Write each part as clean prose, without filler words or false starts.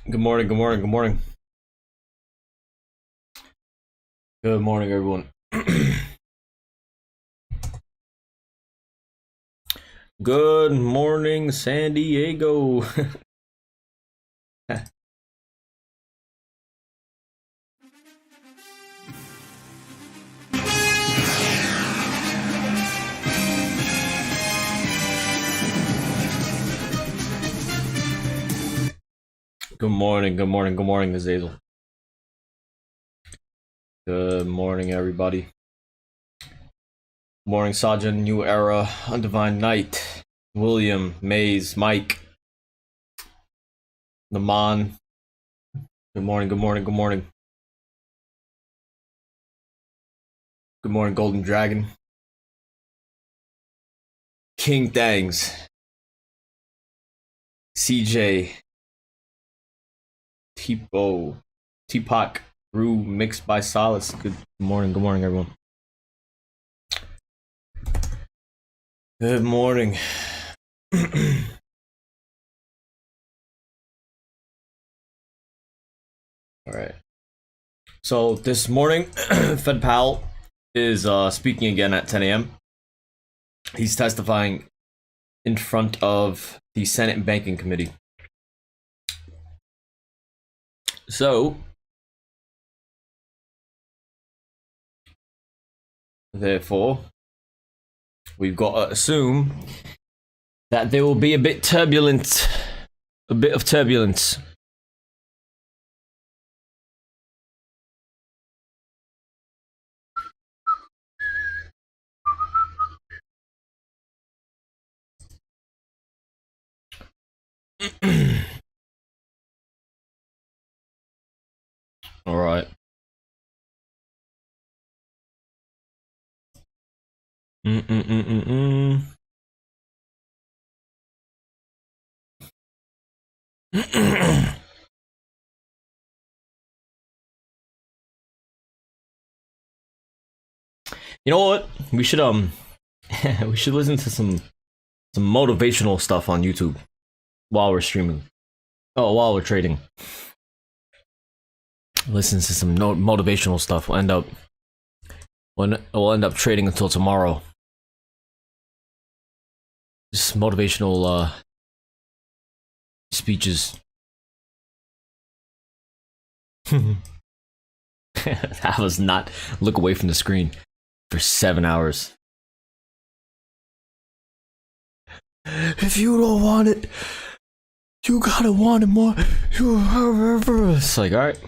Good morning, good morning, good morning. Good morning, everyone. Good morning, San Diego. Good morning, good morning, good morning, Azazel. Good morning, everybody. Good morning, Sajin, New Era, Undivine Knight, William, Maze, Mike, Naman. Good morning, good morning, good morning. Good morning, Golden Dragon. King Thangs. CJ. Tipo. Teapot. Brew mixed by Solace. Good morning, everyone. Good morning. All right. So this morning, Fed Powell is speaking again at 10 a.m. He's testifying in front of the Senate Banking Committee. So, therefore, we've got to assume that there will be a bit of turbulence. All right. You know what? We should we should listen to some motivational stuff on YouTube while we're streaming. Oh, while we're trading. Listen to some motivational stuff. We'll end up trading until tomorrow. Just motivational speeches. That was not look away from the screen for 7 hours. If you don't want it, you gotta want it more. It's like, all right.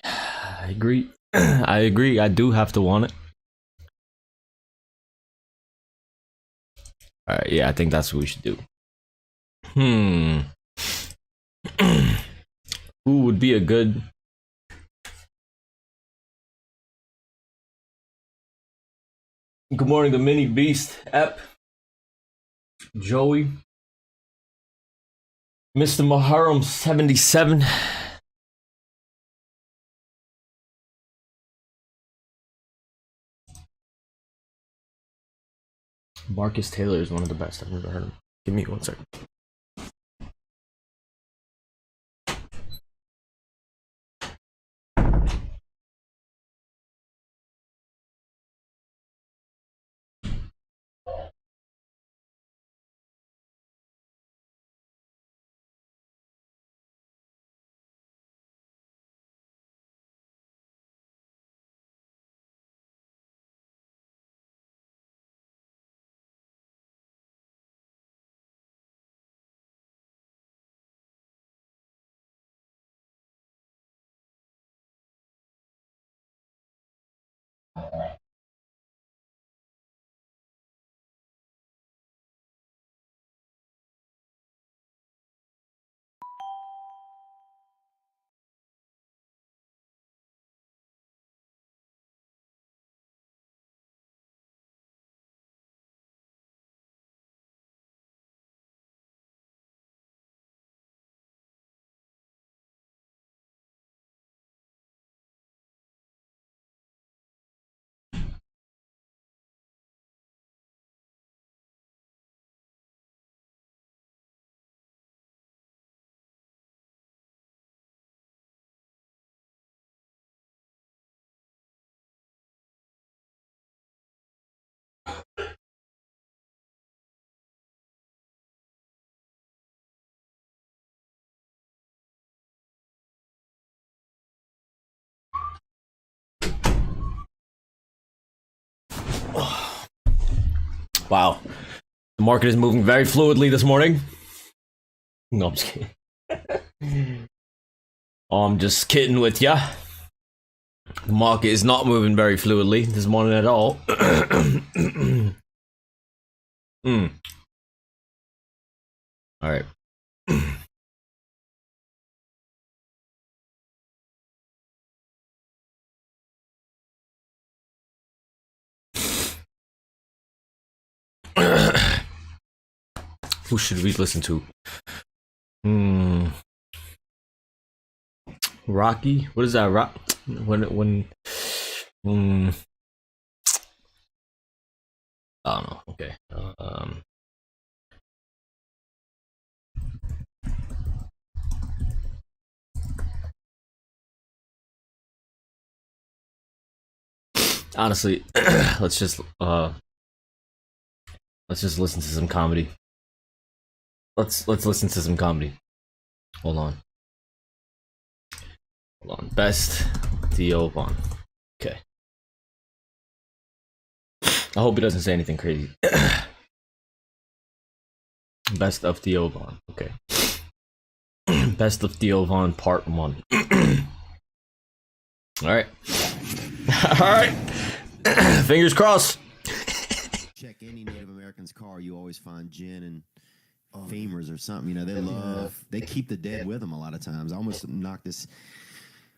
I agree. I agree. I do have to want it. All right. Yeah, I think that's what we should do. Who would be a good? Good morning, the mini beast app. Joey, Mr. Muharram 77. Marcus Taylor is one of the best. I've never heard him. Give me 1 second. Wow. The market is moving very fluidly this morning. No, I'm just kidding. I'm just kidding with ya. The market is not moving very fluidly this morning at all. Alright. Who should we listen to? Rocky? What is that? I don't know. Okay. Honestly, let's just listen to some comedy. Let's listen to some comedy. Hold on. Best Theo Vaughn. Okay. I hope he doesn't say anything crazy. Best of Theo Vaughn. Okay. Best of Theo Vaughn Part 1. Alright. Alright. Fingers crossed. Check any Native American's car, you always find gin and femurs or something. You know, they keep the dead with them a lot of times. I almost knocked this,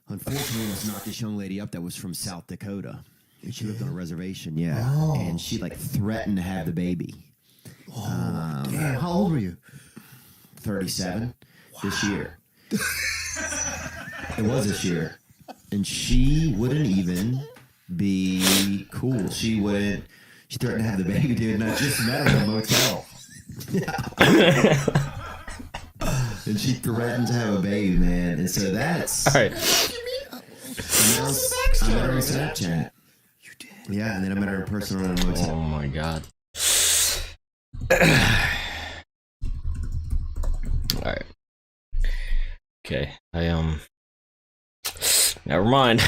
unfortunately, almost knocked this young lady up that was from South Dakota. And she lived on a reservation, and she like threatened to have the baby. Damn, how old were you? 37 this year. It was this year. And she wouldn't even be cool. She threatened to have the baby, dude, and I just met her in a motel. And she threatened to have a baby, man. And so that's... Alright. I met her on Snapchat. You did? Yeah, and then I met her in person in a motel. Oh my god. Alright. Okay, never mind.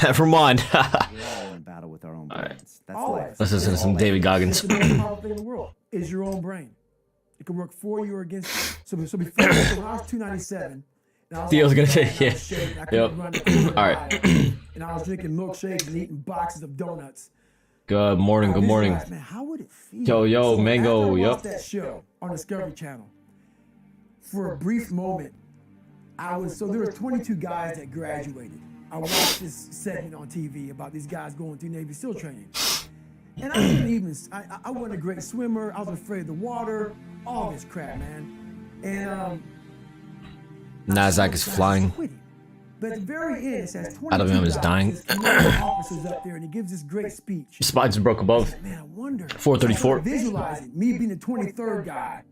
Never mind. We're all in battle with our own brains. That's life. Let's listen to some David Goggins. The most powerful thing in the world is your own brain. It can work for you or against you. So before, so when I was 297, and I was Theo's gonna say, yeah. Yep. Alright. And I was drinking milkshakes and eating boxes of donuts. Good morning, good morning. Man, how would it feel? Yo, so Mango, after I yep. watched that show on Discovery Channel, for a brief moment, so there were 22 guys that graduated. I watched this segment on TV about these guys going through Navy SEAL training. And I didn't even, I wasn't a great swimmer. I was afraid of the water, all this crap, man. And NASDAQ is flying. But at the very end, it says 22 Adam is guys, dying. there's officers up there, and he gives this great speech. Spikes broke above. Man, I wonder. 434. Visualizing me being the 23rd guy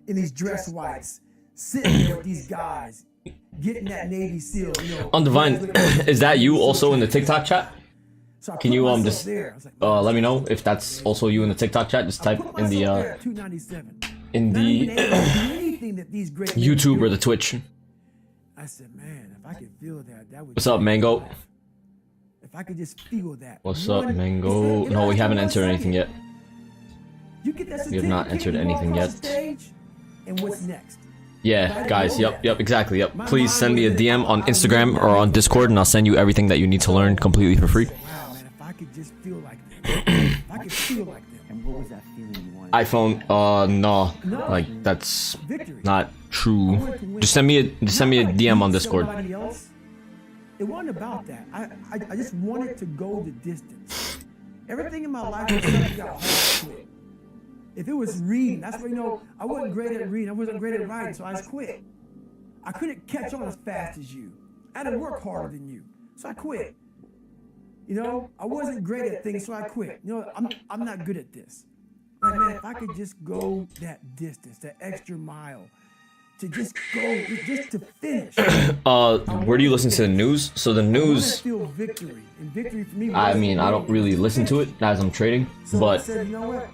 in these dress whites, sitting there with these guys, getting that Navy SEAL. You know, Undivine, is that you also in the TikTok chat? So I Can put you myself just there. I was like, let me know if that's also you in the TikTok chat? Just type in the YouTube or the Twitch. I said, man, if I could feel that, that would. What's up, Mango? If I could just feel that. What's up, Mango? No, we haven't entered anything yet. You get that We have not entered anything yet. And what's next? Yeah, guys, yep, exactly, yep. Please send me a DM on Instagram or on Discord and I'll send you everything that you need to learn completely for free. Wow, man, if I could just feel like that. If I could feel like that. And what was that feeling you wanted? iPhone, no. Like, that's Victory. not true. Just send me a DM on Discord. Somebody else. It wasn't about that. I just wanted to go the distance. Everything in my life was something got hard quick. If it was reading, that's where, you know, I wasn't great at reading. I wasn't great at writing, so I just quit. I couldn't catch on as fast as you. I had to work harder than you, so I quit. You know, I wasn't great at things, so I quit. You know, I'm not good at this. Like, man, if I could just go that distance, that extra mile, to just go, just to finish. Where do you listen to the news? So the news, Feel victory. And victory for me I mean, I don't really listen to it as I'm trading, So I but said, you know what?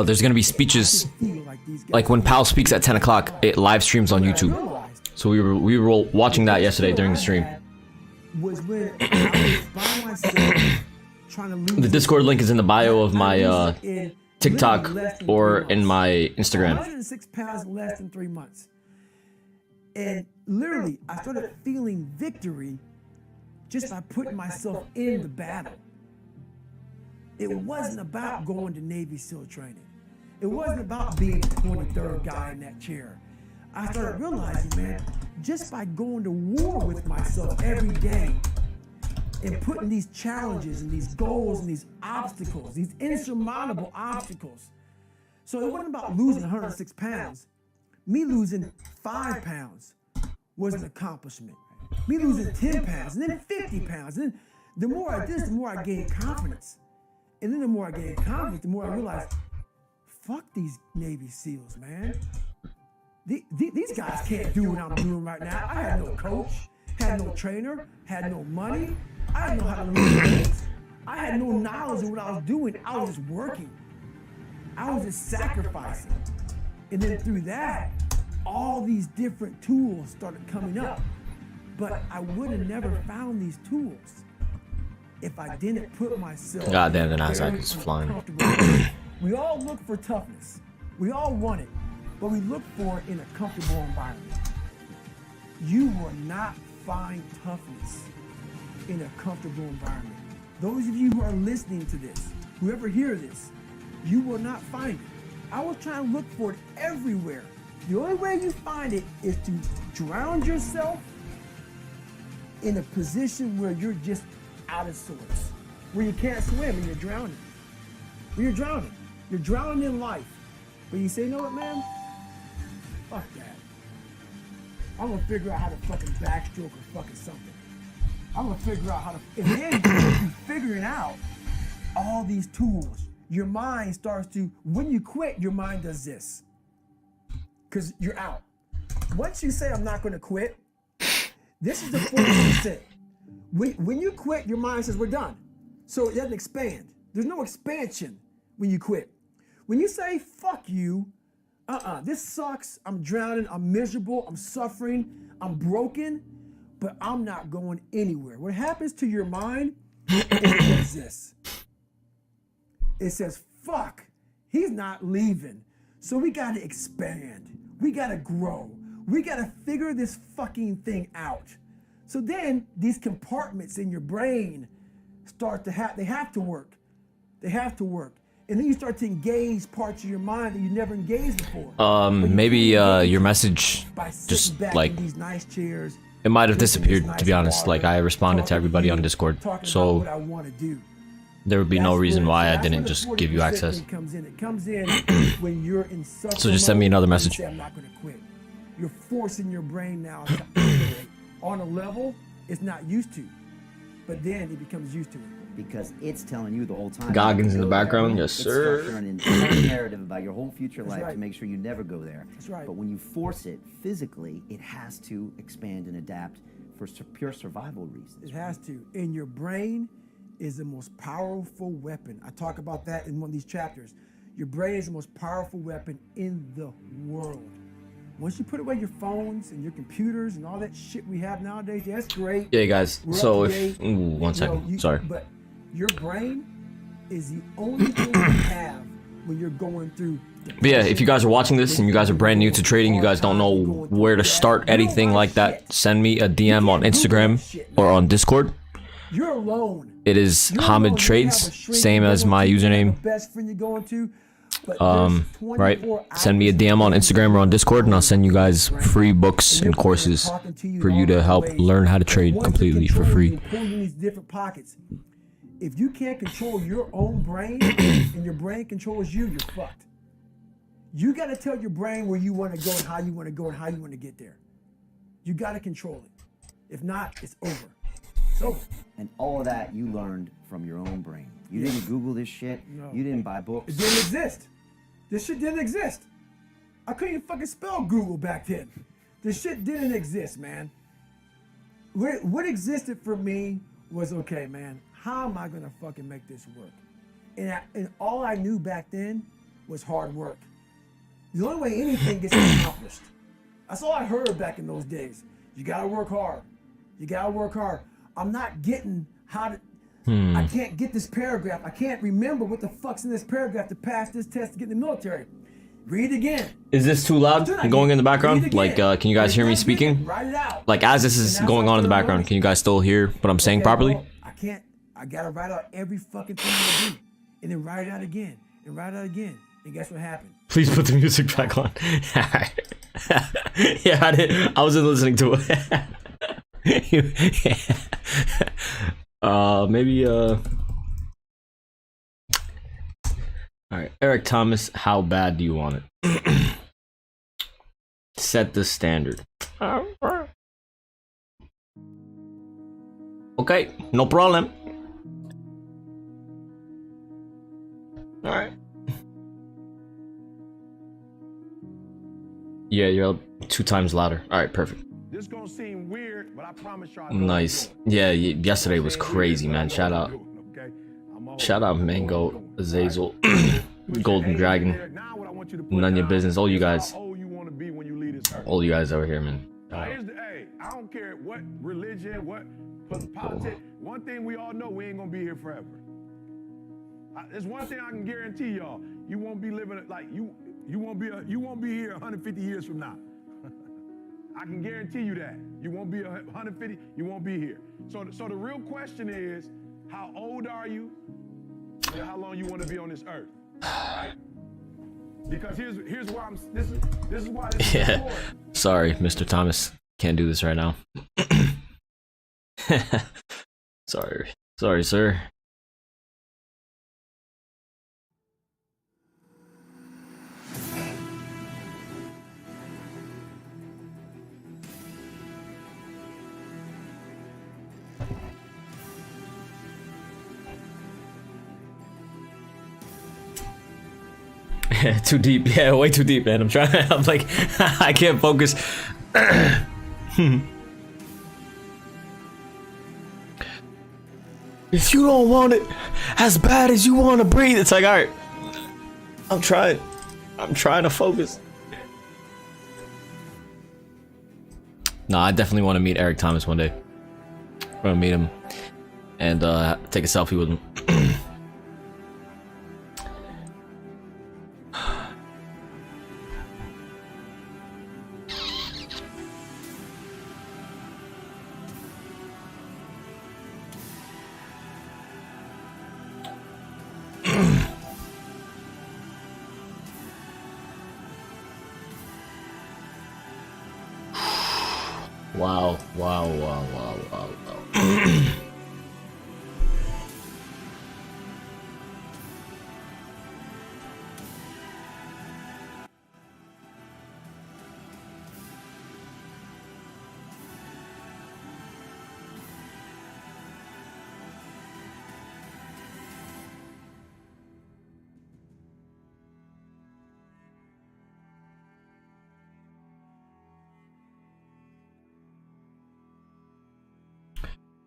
there's gonna be speeches, Feel like these guys. like when Powell speaks at 10 o'clock, it live streams on YouTube. So we were watching that yesterday during the stream. Was when I was by myself, trying to lose The Discord link is in the bio of my TikTok Literally less than or 3 in months. my Instagram. 106 pounds in less than 3 months. And literally, I started feeling victory just by putting myself in the battle. It wasn't about going to Navy SEAL training. It wasn't about being the 23rd guy in that chair. I started realizing, man, just by going to war with myself every day and putting these challenges and these goals and these obstacles, these insurmountable obstacles. So it wasn't about losing 106 pounds. Me losing 5 pounds was an accomplishment. Me losing 10 pounds and then 50 pounds. And then the more I did this, the more I gained confidence. And then the more I gained confidence, the more I realized, fuck these Navy SEALs, man. These guys can't do what I'm doing right now. I had no coach, had no trainer, had no money. I didn't know how to lose weight. I had no knowledge of what I was doing. I was just working. I was just sacrificing. And then through that, all these different tools started coming up. But I would have never found these tools if I didn't put myself. God damn, the NASDAQ is flying. We all look for toughness. We all want it, but we look for it in a comfortable environment. You will not find toughness in a comfortable environment. Those of you who are listening to this, whoever hear this, you will not find it. I was trying to look for it everywhere. The only way you find it is to drown yourself in a position where you're just out of sorts, where you can't swim and you're drowning. When you're drowning. You're drowning in life. But you say, you know what, man? Fuck that. I'm gonna figure out how to fucking backstroke or fucking something. I'm gonna figure out how to, and then you're figuring out all these tools. Your mind starts to, when you quit, your mind does this. Because you're out. Once you say, I'm not gonna quit, this is the 40%. When you quit, your mind says, we're done. So it doesn't expand. There's no expansion when you quit. When you say, fuck you, this sucks, I'm drowning, I'm miserable, I'm suffering, I'm broken, but I'm not going anywhere. What happens to your mind is this. It says, fuck, he's not leaving. So we gotta expand. We gotta grow. We gotta figure this fucking thing out. So then these compartments in your brain start to they have to work. They have to work. And then you start to engage parts of your mind that you never engaged before. Maybe your message just like these nice chairs, it might have disappeared, to be honest. Like I responded to everybody on Discord, so there would be no reason why I didn't just give you access. It comes in when you're in such So just send me another message. Say, I'm not gonna quit. You're forcing your brain now to operate on a level it's not used to. But then it becomes used to it. Because it's telling you the whole time. Goggins in the background, yes sir. It's structuring an entire narrative about your whole future life right. to make sure you never go there. That's right. But when you force it physically, it has to expand and adapt for pure survival reasons. It has to. And your brain is the most powerful weapon. I talk about that in one of these chapters. Your brain is the most powerful weapon in the world. Once you put away your phones and your computers and all that shit we have nowadays, that's great. Yeah, guys. We're So up to if date. one second, sorry. But your brain is the only thing you have when you're going through. But yeah, if you guys are watching this and you guys are brand new to trading, you guys don't know where to start anything like that, send me a DM on Instagram or on Discord. You're alone. It is You're Hamid alone. You Trades, have a shrink same you're as going my to, you have username. a best friend you're going to, but there's Right? 24 Send me a DM on Instagram or on Discord, and I'll send you guys free books and courses for you to help learn how to trade completely for free. Pull in these different pockets. If you can't control your own brain and your brain controls you, you're fucked. You got to tell your brain where you want to go and how you want to go and how you want to get there. You got to control it. If not, it's over. It's over. And all of that you learned from your own brain. You didn't Google this shit. No. You didn't buy books. It didn't exist. This shit didn't exist. I couldn't even fucking spell Google back then. This shit didn't exist, man. What existed for me was, okay, man, how am I gonna fucking make this work? And all I knew back then was hard work. The only way anything gets accomplished. That's all I heard back in those days. You gotta work hard. You gotta work hard. I'm not getting how to. I can't get this paragraph. I can't remember what the fuck's in this paragraph to pass this test to get in the military. Read it again. Is this too loud going in the background? Like, can you guys hear me If it's not speaking? good, write it out. Like, as this is And that's going how on in the they're background, running. can you guys still hear what I'm saying Okay, properly? well, I can't. I gotta write out every fucking thing I do, and then write it out again, and write it out again. And guess what happened? Please put the music back on. Yeah, I wasn't listening to it. Maybe all right, Eric Thomas, how bad do you want it? Set the standard. Okay, no problem. All right. Yeah, you're 2 times louder. All right, perfect. This gonna seem weird, but I promise y'all. Nice. Yeah, yesterday was crazy, man. Shout out Mango, Azazel, Golden Dragon, none of your business. All you guys over here, man. Hey, I don't care what religion, what politics. One thing we all know, we ain't gonna be here forever. There's one thing I can guarantee y'all: you won't be living like you won't be here 150 years from now. I can guarantee you that. You won't be 150, you won't be here. So the real question is, how old are you and how long you want to be on this earth? Right? Because here's why this is why this is important. Sorry, Mr. Thomas. Can't do this right now. Sorry, sir. Too deep. Yeah, way too deep, man. I'm like, I can't focus. If you don't want it as bad as you want to breathe, it's like, all right, I'm trying to focus. No, I definitely want to meet Eric Thomas one day. I'm gonna meet him and take a selfie with him. Wow.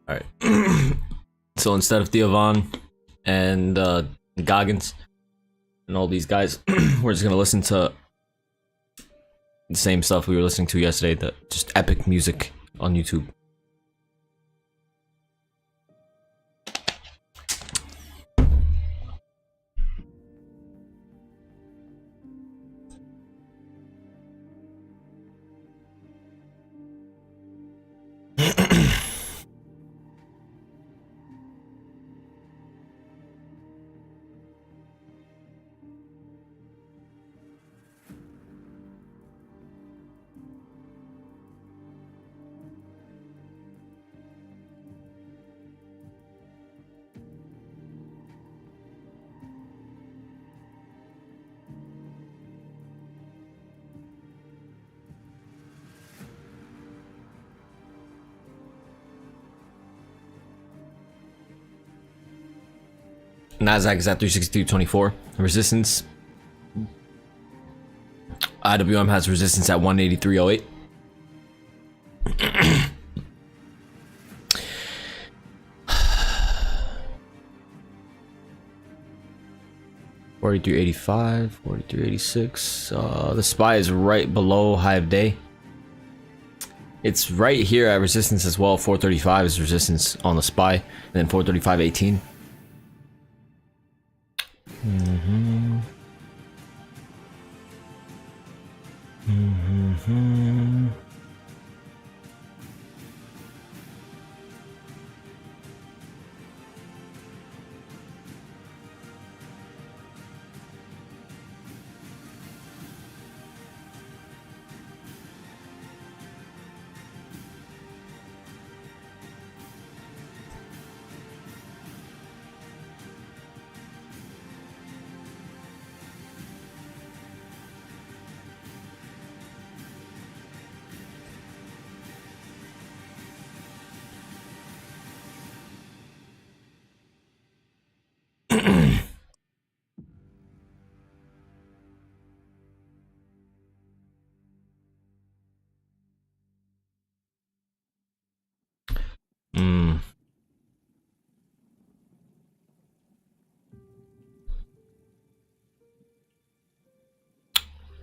All right. So instead of Theo Von and Goggins and all these guys, we're just gonna listen to the same stuff we were listening to yesterday. The just epic music on YouTube. NASDAQ is at 362.24. Resistance. IWM has resistance at 183.08. $43.85, $43.86. The SPY is right below high of day. It's right here at resistance as well. 435 is resistance on the SPY, and then 435.18.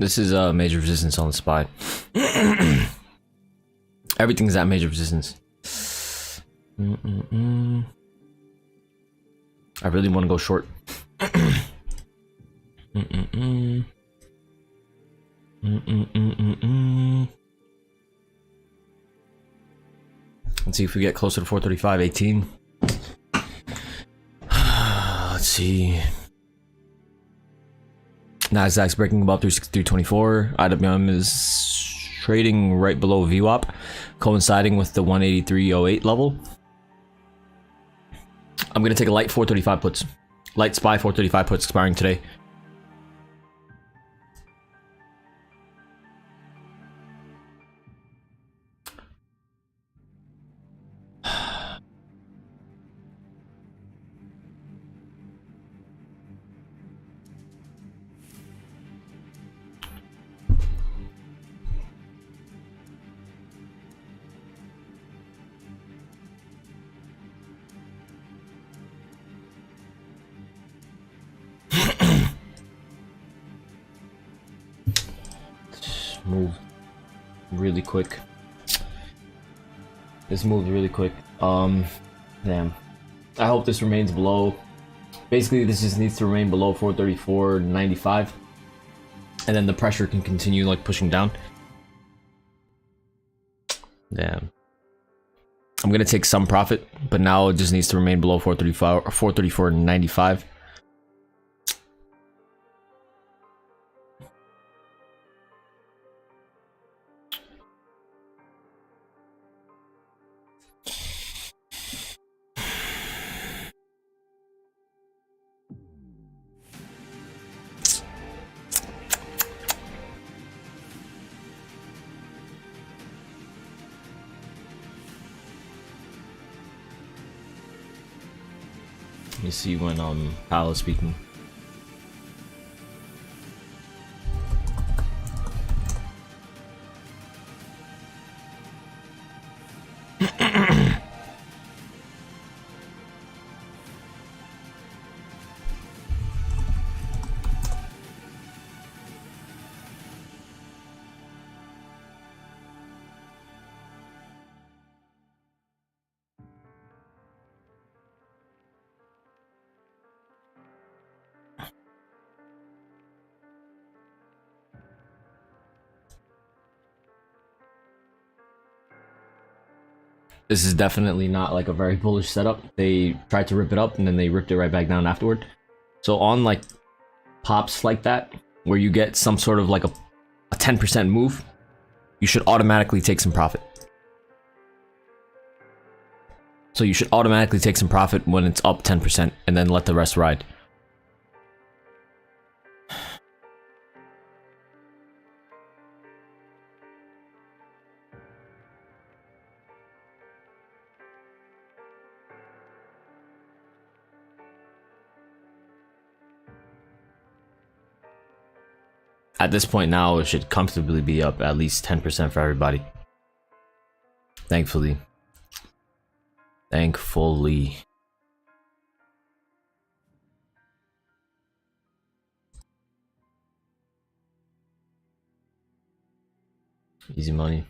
This is major resistance on the SPY. Everything's at major resistance. I really want to go short. Let's see if we get closer to 435.18. Let's see. NASDAQ's breaking above 363.24. IWM is trading right below VWAP, coinciding with the 183.08 level. I'm gonna take a light 435 puts. Light SPY 435 puts expiring today. Move really quick. This moved really quick. Damn. I hope this remains below. Basically, this just needs to remain below 434.95, and then the pressure can continue like pushing down. Damn. I'm gonna take some profit, but now it just needs to remain below 435 or 434.95. Let me see when Powell is speaking. This is definitely not like a very bullish setup. They tried to rip it up and then they ripped it right back down afterward. So on like pops like that, where you get some sort of like a 10% move, you should automatically take some profit. So you should automatically take some profit when it's up 10% and then let the rest ride. At this point now, it should comfortably be up at least 10% for everybody. Thankfully. Thankfully. Easy money.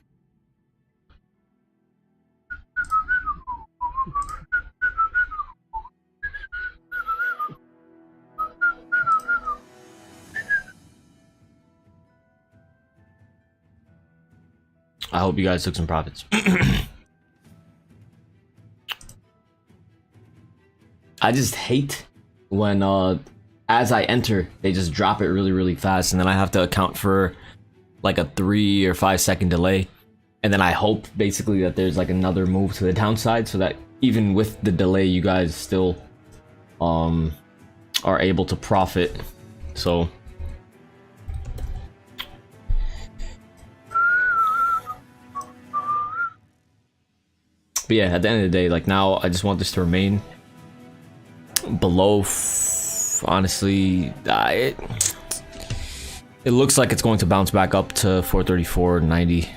I hope you guys took some profits. I just hate when as I enter, they just drop it really, really fast, and then I have to account for like a 3 or 5 second delay, and then I hope basically that there's like another move to the downside, so that even with the delay, you guys still are able to profit. So but yeah, at the end of the day, like now I just want this to remain below honestly, it looks like it's going to bounce back up to 434.90,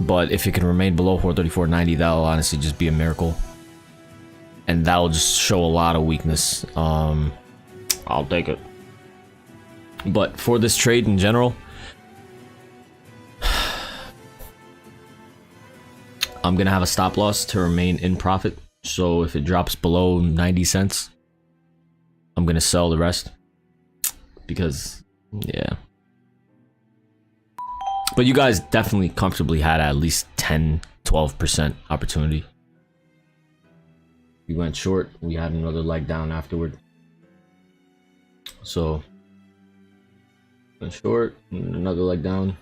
but if it can remain below 434.90, that'll honestly just be a miracle, and that'll just show a lot of weakness. I'll take it. But for this trade in general, I'm gonna have a stop loss to remain in profit. So if it drops below 90 cents, I'm gonna sell the rest, because yeah. But you guys definitely comfortably had at least 10-12% opportunity. We went short, we had another leg down afterward. So went short, another leg down.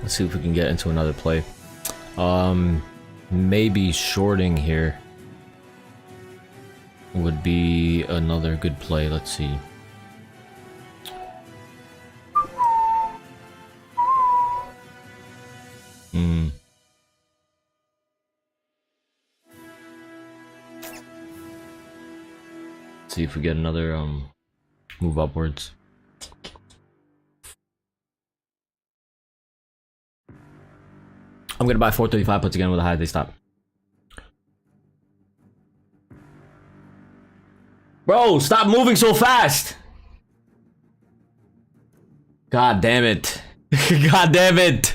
Let's see if we can get into another play. Maybe shorting here would be another good play. Let's see. See if we get another move upwards. I'm gonna buy 435 puts again with a high they stop. Bro, stop moving so fast! God damn it. God damn it!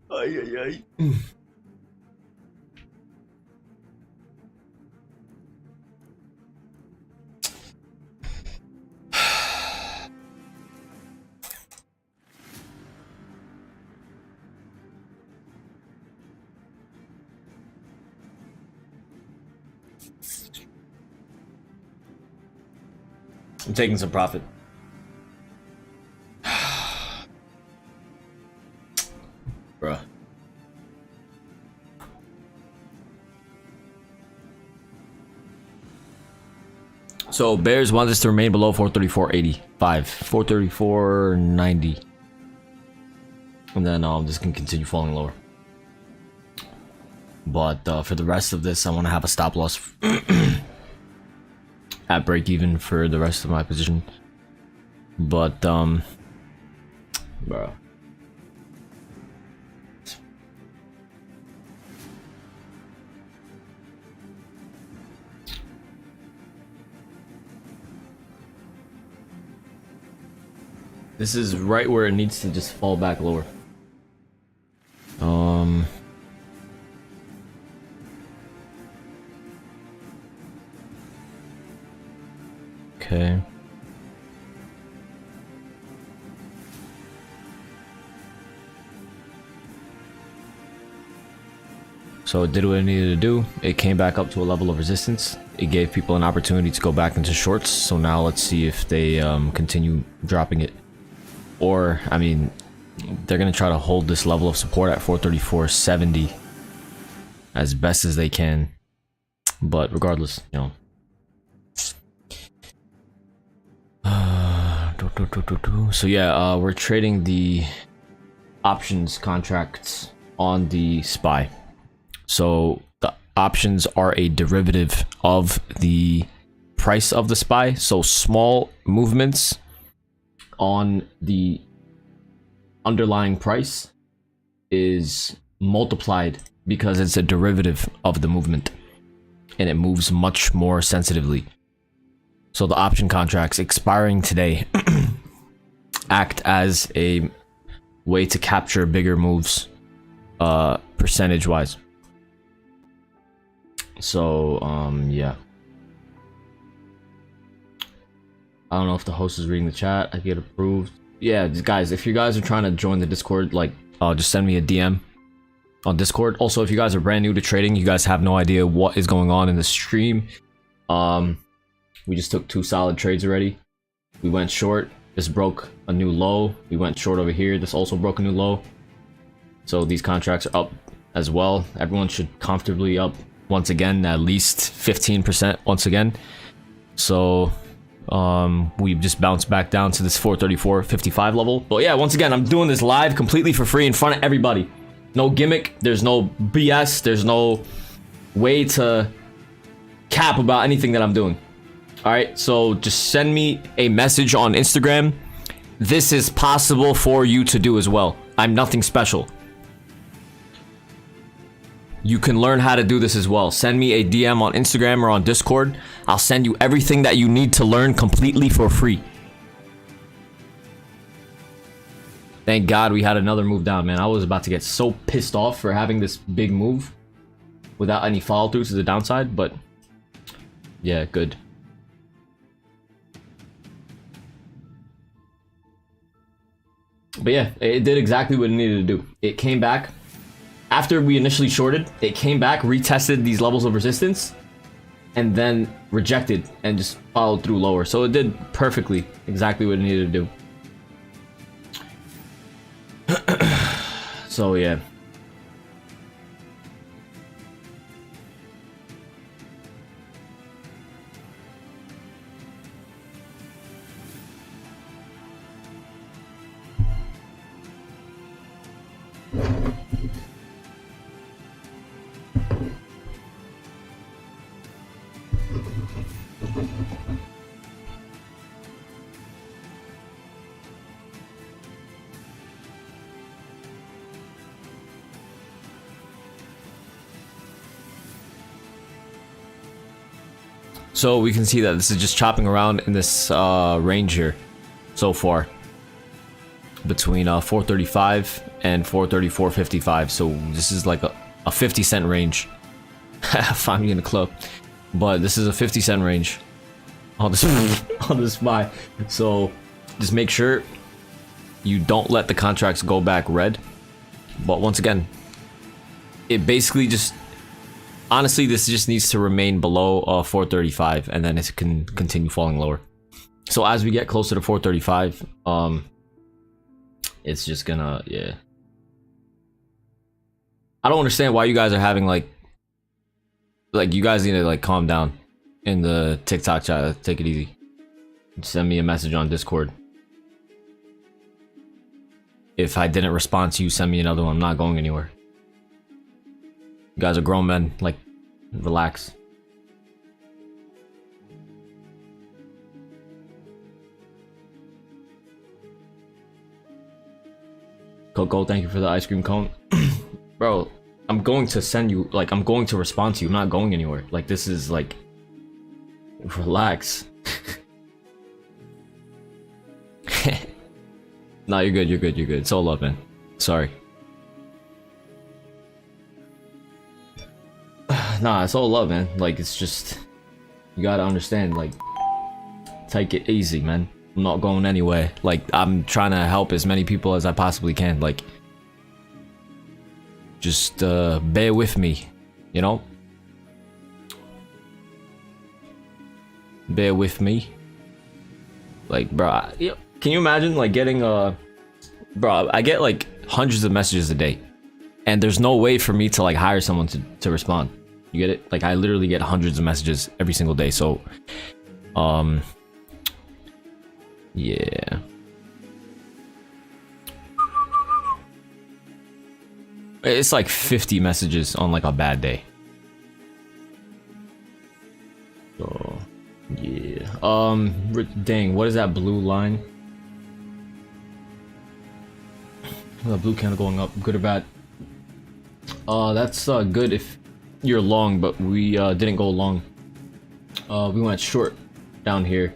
Ay, ay, ay. I'm taking some profit. Bruh. So bears want this to remain below 434.85, 434.90, and then this can continue falling lower. But for the rest of this, I want to have a stop loss at break even for the rest of my position. But bro, this is right where it needs to just fall back lower. Okay. So it did what it needed to do. It came back up to a level of resistance. It gave people an opportunity to go back into shorts. So now let's see if they continue dropping it. Or, I mean, they're going to try to hold this level of support at 434.70 as best as they can. But regardless, you know, So yeah, we're trading the options contracts on the SPY. So the options are a derivative of the price of the SPY. So small movements on the underlying price is multiplied because it's a derivative of the movement, and it moves much more sensitively. So the option contracts expiring today act as a way to capture bigger moves percentage wise. So yeah, I don't know if the host is reading the chat. I get approved. Yeah, guys, if you guys are trying to join the Discord, like just send me a DM on Discord. Also, if you guys are brand new to trading, you guys have no idea what is going on in the stream. We just took 2 solid trades already. We went short. This broke a new low. We went short over here. This also broke a new low. So these contracts are up as well. Everyone should comfortably up once again, at least 15% once again. So we just bounced back down to this 434.55 level. But yeah, once again, I'm doing this live completely for free in front of everybody. No gimmick. There's no BS. There's no way to cap about anything that I'm doing. All right, so just send me a message on Instagram. This is possible for you to do as well. I'm nothing special. You can learn how to do this as well. Send me a DM on Instagram or on Discord. I'll send you everything that you need to learn completely for free. Thank God we had another move down, man. I was about to get so pissed off for having this big move without any follow through to the downside, but yeah, good. But yeah, it did exactly what it needed to do. It came back. After we initially shorted, it came back, retested these levels of resistance, and then rejected and just followed through lower. So it did perfectly exactly what it needed to do. So yeah. So we can see that this is just chopping around in this range here so far, between 435 and 434.55. So this is like a 50-cent range. Find me in the club, but this is a 50-cent range on this on this SPY. So just make sure you don't let the contracts go back red. But once again, it basically just, honestly, this just needs to remain below 435, and then it can continue falling lower. So as we get closer to 435, it's just gonna, yeah. I don't understand why you guys are having like you guys need to like calm down in the TikTok chat. Take it easy. Send me a message on Discord. If I didn't respond to you, send me another one. I'm not going anywhere. You guys are grown men. Like, relax. Coco, thank you for the ice cream cone. Bro, I'm going to send you, like, I'm going to respond to you. I'm not going anywhere. Like, this is like, relax. No, you're good, you're good, you're good. It's all love, man. Sorry. Nah, it's all love, man. Like, it's just, you gotta understand, like, take it easy, man. I'm not going anywhere. Like, I'm trying to help as many people as I possibly can. Like, just bear with me, you know? Bear with me. Like, bro, can you imagine, like, getting bro, I get like hundreds of messages a day, and there's no way for me to like hire someone to respond. You get it? Like, I literally get hundreds of messages every single day. So yeah. It's like 50 messages on like a bad day. So yeah. Dang, what is that blue line? The blue candle going up, good or bad? That's good if you're long, but we didn't go long. We went short down here,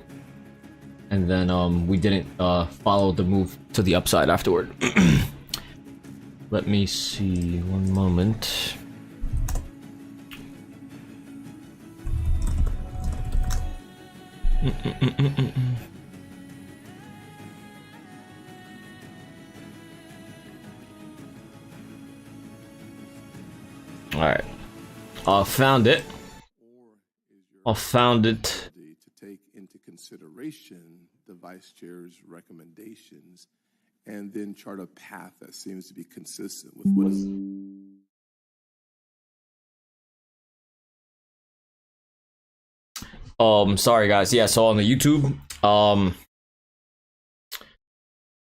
and then we didn't follow the move to the upside afterward. Let me see, one moment. All right, found it. I found it. To take into consideration the vice chair's recommendations and then chart a path that seems to be consistent with what is. Sorry guys. Yeah, so on the YouTube,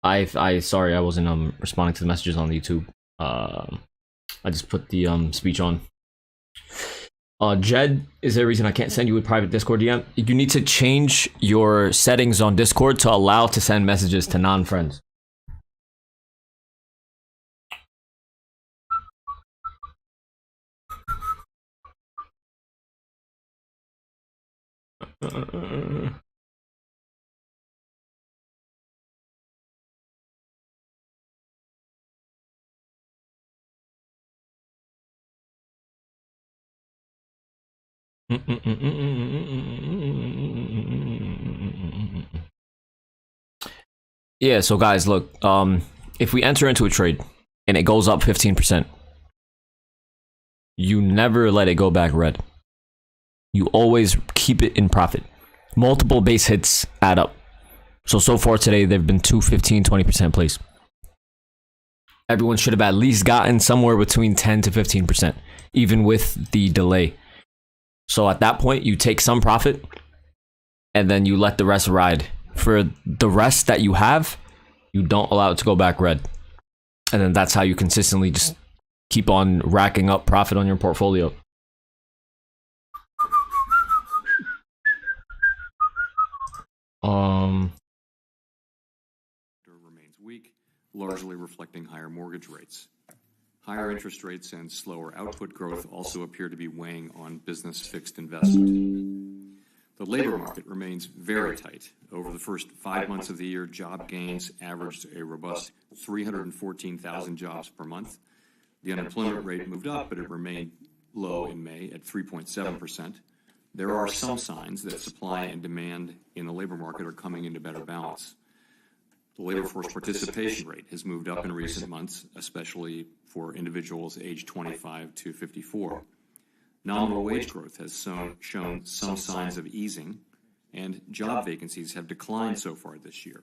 I sorry I wasn't responding to the messages on the YouTube. I just put the speech on. Jed, is there a reason I can't send you a private Discord DM? You need to change your settings on Discord to allow to send messages to non-friends. Yeah, so guys, look, if we enter into a trade and it goes up 15%, you never let it go back red. You always keep it in profit. Multiple base hits add up. So far today, there have been 2 15, 20% plays. Everyone should have at least gotten somewhere between 10 to 15%, even with the delay. So at that point, you take some profit and then you let the rest ride. For the rest that you have, you don't allow it to go back red. And then that's how you consistently just keep on racking up profit on your portfolio. Remains weak, largely reflecting higher mortgage rates. Higher interest rates and slower output growth also appear to be weighing on business fixed investment. The labor market remains very tight. Over the first 5 months of the year, job gains averaged a robust 314,000 jobs per month. The unemployment rate moved up, but it remained low in May at 3.7%. There are some signs that supply and demand in the labor market are coming into better balance. The labor force participation rate has moved up in recent months, especially for individuals aged 25 to 54. Nominal wage growth has shown some signs of easing, and job vacancies have declined so far this year.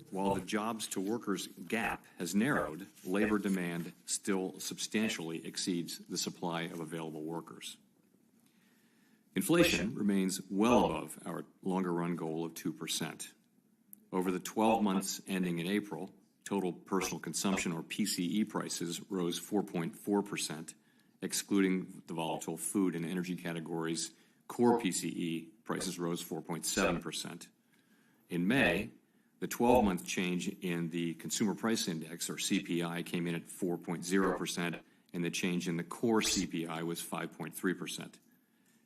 While the jobs to workers gap has narrowed, labor demand still substantially exceeds the supply of available workers. Inflation remains well above our longer run goal of 2%. Over the 12 months ending in April, total personal consumption, or PCE, prices rose 4.4%, excluding the volatile food and energy categories. Core PCE prices rose 4.7%. In May, the 12-month change in the Consumer Price Index, or CPI, came in at 4.0%, and the change in the core CPI was 5.3%.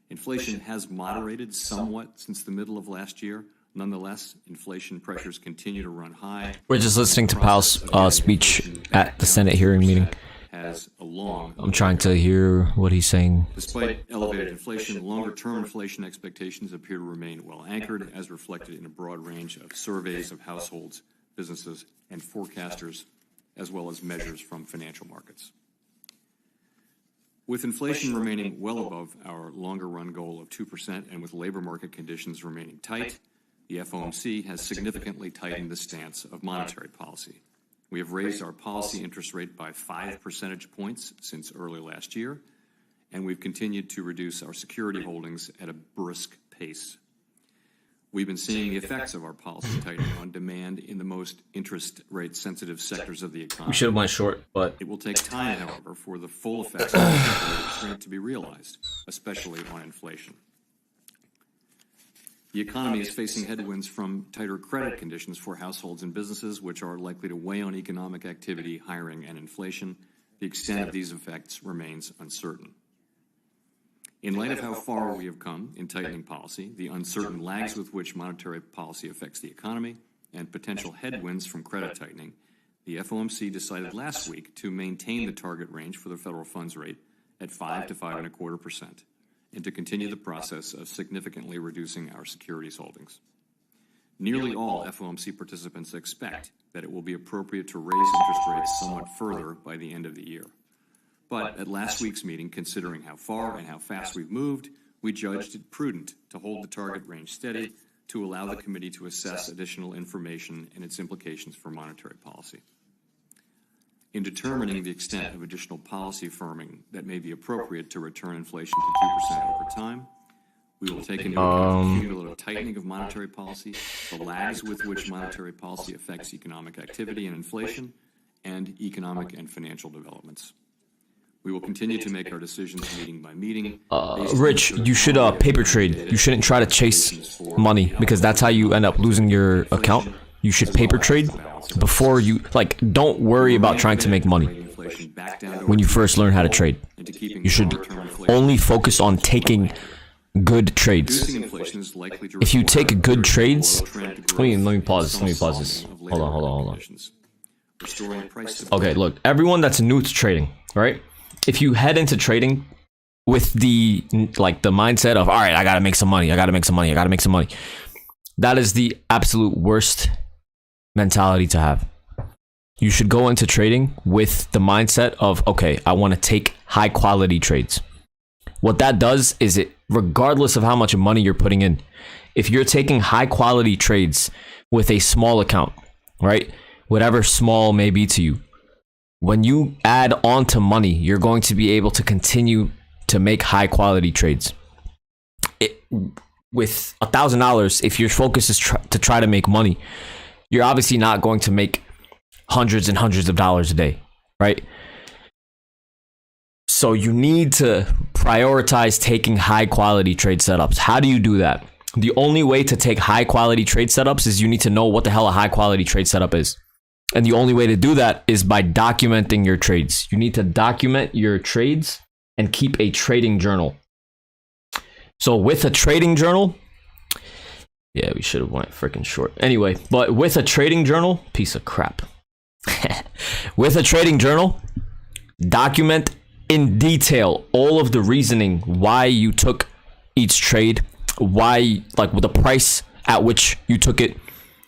Inflation has moderated somewhat since the middle of last year. Nonetheless, inflation pressures continue to run high. We're just listening to Powell's speech at the Senate hearing meeting. I'm trying to hear what he's saying. Despite elevated inflation, longer-term inflation expectations appear to remain well anchored, as reflected in a broad range of surveys of households, businesses, and forecasters, as well as measures from financial markets. With inflation remaining well above our longer-run goal of 2% and with labor market conditions remaining tight, the FOMC has significantly tightened the stance of monetary policy. We have raised our policy interest rate by 5 percentage points since early last year, and we've continued to reduce our security holdings at a brisk pace. We've been seeing the effects of our policy tightening on demand in the most interest rate sensitive sectors of the economy. We should have went short, but It will take time, however, for the full effects of interest rate restraint to be realized, especially on inflation. The economy is facing headwinds from tighter credit conditions for households and businesses, which are likely to weigh on economic activity, hiring, and inflation. The extent of these effects remains uncertain. In light of how far we have come in tightening policy, the uncertain lags with which monetary policy affects the economy, and potential headwinds from credit tightening, the FOMC decided last week to maintain the target range for the federal funds rate at 5 to 5.25%, and to continue the process of significantly reducing our securities holdings. Nearly all FOMC participants expect that it will be appropriate to raise interest rates somewhat further by the end of the year. But at last week's meeting, considering how far and how fast we've moved, we judged it prudent to hold the target range steady to allow the committee to assess additional information and its implications for monetary policy. In determining the extent of additional policy firming that may be appropriate to return inflation to 2% over time, we will take into account the cumulative tightening of monetary policy, the lags with which monetary policy affects economic activity and inflation, and economic and financial developments. We will continue to make our decisions meeting by meeting. Rich, you should paper trade. You shouldn't try to chase money, because that's how you end up losing your account. You should paper trade before you, like, don't worry about trying to make money when you first learn how to trade. You should only focus on taking good trades. If you take good trades, let me pause this. Hold on. Okay, look, everyone that's new to trading, right? If you head into trading with the mindset of, all right, I gotta make some money, that is the absolute worst mentality to have. You should go into trading with the mindset of, okay, I want to take high quality trades. What that does is, it, regardless of how much money you're putting in, if you're taking high quality trades with a small account, right? Whatever small may be to you, when you add on to money, you're going to be able to continue to make high quality trades. With $1,000, if your focus is to try to make money, you're obviously not going to make hundreds and hundreds of dollars a day, right? So you need to prioritize taking high quality trade setups. How do you do that? The only way to take high quality trade setups is you need to know what the hell a high quality trade setup is. And the only way to do that is by documenting your trades. You need to document your trades and keep a trading journal. So with a trading journal, yeah, we should have went freaking short. Anyway, but with a trading journal, piece of crap. With a trading journal, document in detail all of the reasoning why you took each trade, why, like, with the price at which you took it,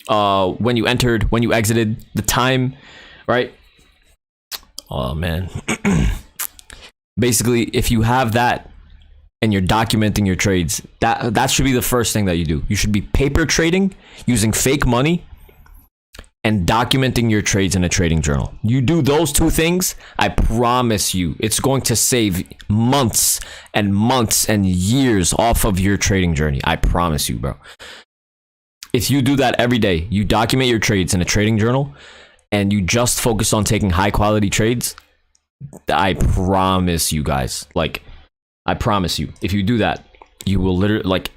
when you entered, when you exited, the time, right? Oh man. Basically, if you have that and you're documenting your trades, that should be the first thing that you do. You should be paper trading using fake money and documenting your trades in a trading journal. You do those two things, I promise you, it's going to save months and months and years off of your trading journey. I promise you, bro. If you do that every day, you document your trades in a trading journal, and you just focus on taking high quality trades, I promise you guys, like, I promise you, if you do that, you will literally, like,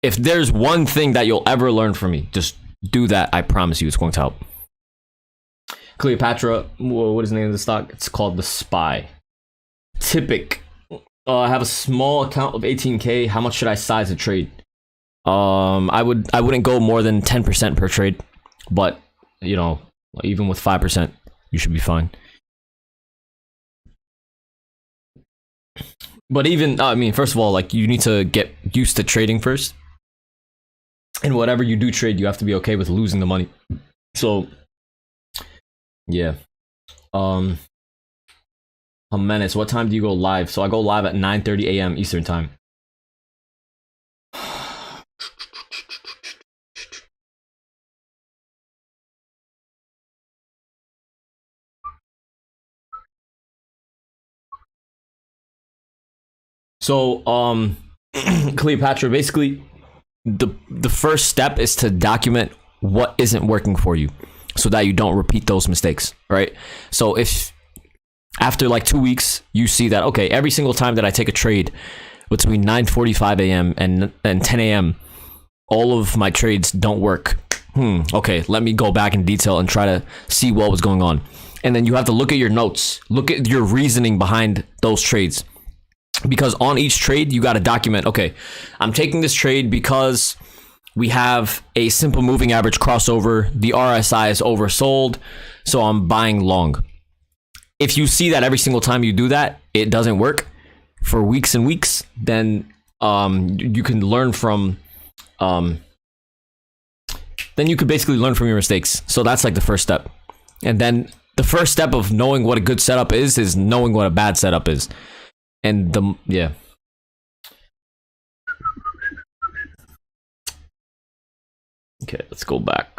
if there's one thing that you'll ever learn from me, just do that. I promise you, it's going to help. Cleopatra, what is the name of the stock? It's called the SPY. Typic. I have a small account of 18K. How much should I size a trade? I wouldn't go more than 10% per trade, but you know, even with 5%, you should be fine. But even, I mean, first of all, like, you need to get used to trading first. And whatever you do trade, you have to be okay with losing the money. So, yeah. A menace. What time do you go live? So I go live at 9:30 a.m. Eastern time. So, Cleopatra, basically, the first step is to document what isn't working for you so that you don't repeat those mistakes, right? So if after like 2 weeks you see that, okay, every single time that I take a trade between 9:45 a.m. and 10 a.m. all of my trades don't work. Okay, let me go back in detail and try to see what was going on. And then you have to look at your notes, look at your reasoning behind those trades. Because on each trade, you got to document, okay, I'm taking this trade because we have a simple moving average crossover. The RSI is oversold, so I'm buying long. If you see that every single time you do that, it doesn't work for weeks and weeks, then you can learn from, then you could basically learn from your mistakes. So that's like the first step. And then the first step of knowing what a good setup is knowing what a bad setup is. And yeah. Okay, let's go back.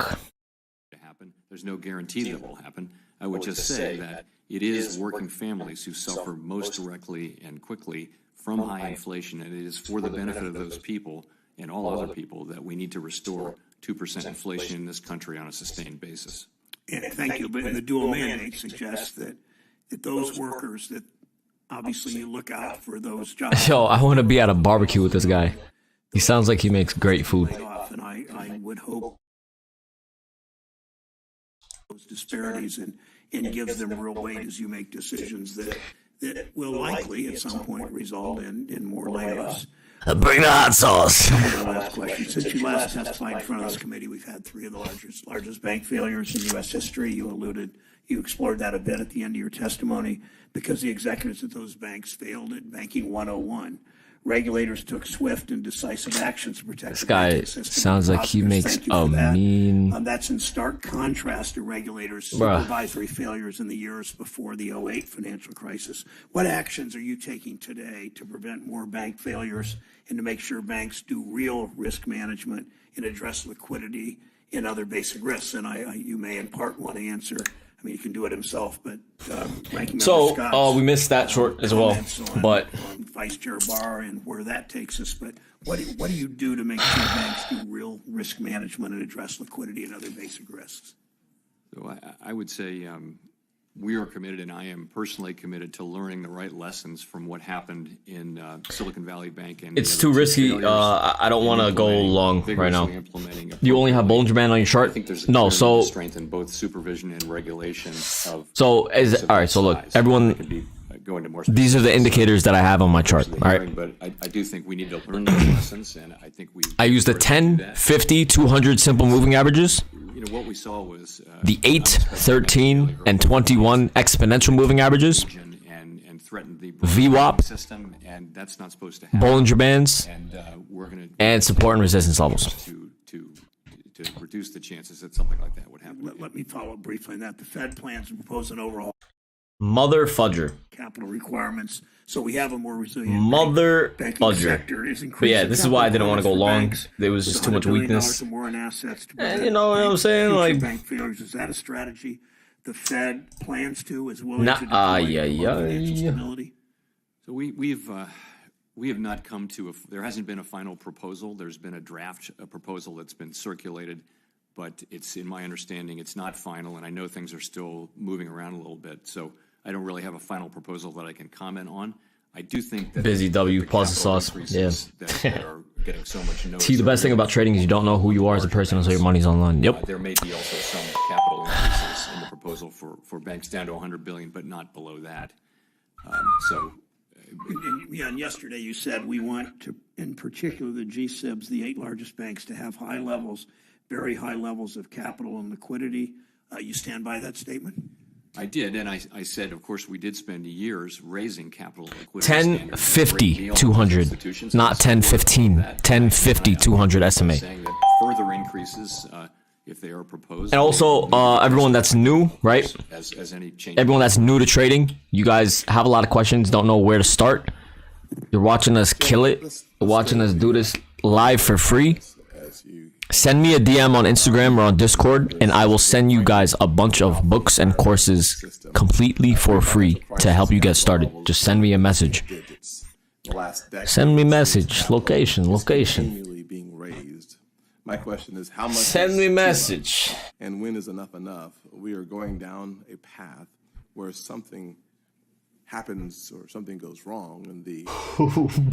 Happen. There's no guarantee that will happen. I would just say that it is working families who suffer most directly and quickly from high inflation, and it is for the benefit of those people and all other people that we need to restore 2% inflation in this country on a sustained basis. And thank you, but the dual mandate suggests that those workers that obviously you look out for those jobs. Yo, I want to be at a barbecue with this guy. He sounds like he makes great food. And I would hope those disparities and gives them real weight as you make decisions that will likely at some point result in more layoffs. Bring the hot sauce. Last question. Since you last testified in front of this committee, we've had 3 of the largest bank failures in U.S. history. You explored that a bit at the end of your testimony because the executives at those banks failed at Banking 101. Regulators took swift and decisive actions to protect this guy sounds like he makes a mean. That's in stark contrast to regulators' supervisory failures in the years before the 2008 financial crisis. What actions are you taking today to prevent more bank failures and to make sure banks do real risk management and address liquidity and other basic risks? And you may in part want to answer. I mean, he can do it himself, but Ranking Member Scott's, we missed that short as well. But on Vice Chair Barr and where that takes us. But what do you do to make sure banks do real risk management and address liquidity and other basic risks? So I would say we are committed, and I am personally committed to learning the right lessons from what happened in Silicon Valley Bank. And it's too risky. I don't want to go long right now. You only have Bollinger Band on your chart? I think there's no, so strengthen both supervision and regulation of. So all right. So look, everyone. These are the indicators that I have on my chart. All right. But I do think we need to learn those lessons, and I think I use the 10, 50, 200 simple moving averages. What we saw was the 8, 13, and 21 exponential moving averages, and threatened the VWAP system, and that's not supposed to happen. Bollinger Bands, and support and resistance levels to reduce the chances that something like that would happen. Let me follow up briefly on that. The Fed plans to propose an overall mother fudger capital requirements, so we have a more resilient mother banking fudger. Sector is but yeah, this is why I didn't want to go long. There was just too much weakness. And you know what I'm saying? Like bank failures, is that a strategy the Fed plans to, is willing to deploy stability? So we have not come to there hasn't been a final proposal. There's been a draft proposal that's been circulated, but it's, in my understanding, it's not final, and I know things are still moving around a little bit. So I don't really have a final proposal that I can comment on. I do think that busy W plus the sauce. Yeah. that are getting so much notice. See, the best thing about trading is you don't know who you are as a person until your money's online. Yep. There may be also some capital increases in the proposal for banks down to $100 billion, but not below that. And yesterday you said we want to, in particular, the G-SIBs, the 8 largest banks, to have high levels, very high levels of capital and liquidity. You stand by that statement? I did, and I said, of course, we did spend years raising capital liquidity 1050 200, not 1015. 1050 200 SMA. Saying that further increases, if they are proposed. And also, everyone that's new, right? As any change. Everyone that's new to trading, you guys have a lot of questions, don't know where to start. You're watching us kill it. You're watching us do this live for free. Send me a DM on Instagram or on Discord, and I will send you guys a bunch of books and courses completely for free to help you get started. Just send me a message. Send me message. Location. My question is, how much? Send me a message. And when is enough enough? We are going down a path where something happens or something goes wrong, and the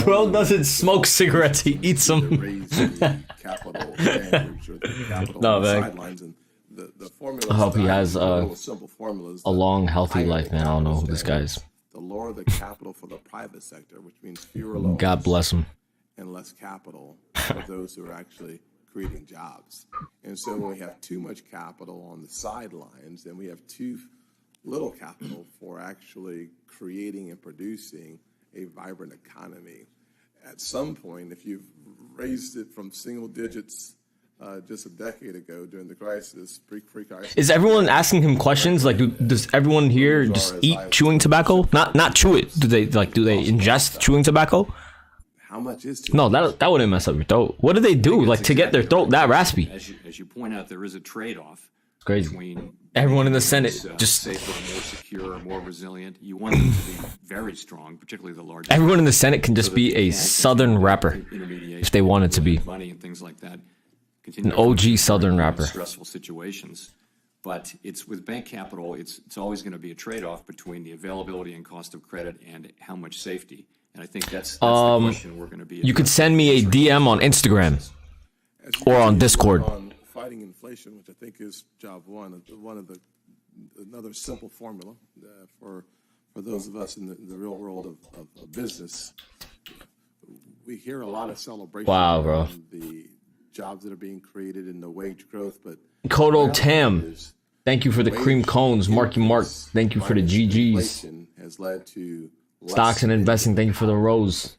bro doesn't smoke cigarettes; he eats them. Raise the capital standards or the capital No, man. sidelines, and the formula. I hope he has simple formulas. a long, healthy life, man. I don't know who this guy is. The lower the capital for the private sector, which means fewer loans. God bless him. And less capital for those who are actually creating jobs. And so when we have too much capital on the sidelines, then we have too little capital for actually creating and producing a vibrant economy. At some point, if you've raised it from single digits just a decade ago during the crisis, pre-crisis. Is everyone asking him questions? Like, does everyone here just eat chewing tobacco? Not chew it. Do they ingest chewing tobacco? How much is No, that wouldn't mess up your throat. What do they do, like, to get their throat that raspy? As you point out, there is a trade-off It's crazy. between Everyone in the Senate just safer, more secure, more resilient. You want them to be very strong, particularly the large. everyone in the Senate can just be a Southern rapper if they wanted to be. Money and things like that. An OG Southern rapper. Stressful situations, but it's with bank capital. It's always going to be a trade-off between the availability and cost of credit and how much safety. And I think that's the question we're going to be. You could send me a DM on Instagram or on Discord. On fighting inflation, which I think is job one. Another simple formula for those of us in the real world of business. We hear a lot of celebration. Wow, bro. On the jobs that are being created and the wage growth, but Kodo Tam, thank you for the cream cones. Marky Mark, thank you for the GGs. Has led to Stocks and investing, thank you for the rose.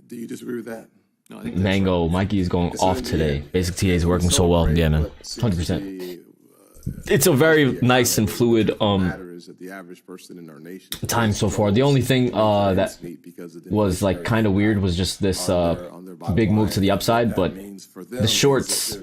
Do you disagree with that? No, I think Mango, right. Mikey is going off today. Basic TA is working so well. Yeah, man, 100%. It's a very nice and fluid time so far. The only thing that was like kind of weird was just this big move to the upside, but the shorts,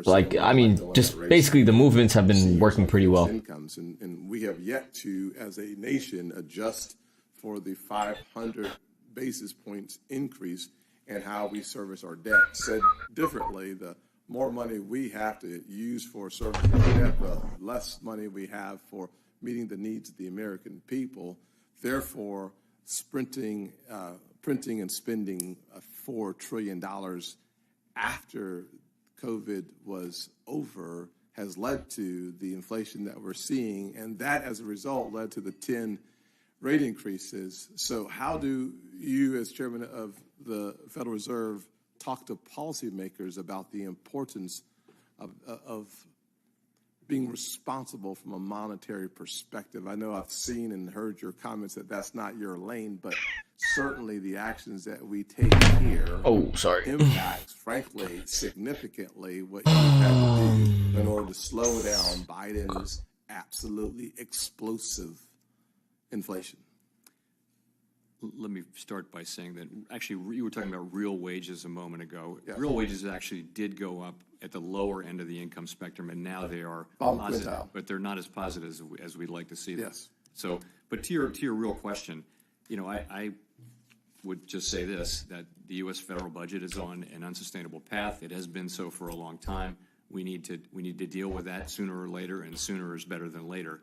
like, I mean, just basically the movements have been working pretty well. And we have yet to, as a nation, adjust for the 500 basis points increase in how we service our debt. Said differently, the more money we have to use for servicing our debt, the less money we have for meeting the needs of the American people. Therefore, printing and spending $4 trillion after COVID was over has led to the inflation that we're seeing, and that, as a result, led to the 10 rate increases. So how do you, as chairman of the Federal Reserve, talk to policymakers about the importance of being responsible from a monetary perspective? I know I've seen and heard your comments that that's not your lane, but certainly the actions that we take here impacts, frankly, significantly what you have to do in order to slow down Biden's absolutely explosive inflation. Let me start by saying that actually you were talking about real wages a moment ago. Yeah. Real wages actually did go up at the lower end of the income spectrum, and now they are positive, but they're not as positive as we'd like to see them. Yes. So, but to your real question, you know, I would just say this, that the U.S. federal budget is on an unsustainable path. It has been so for a long time. We need to deal with that sooner or later, and sooner is better than later.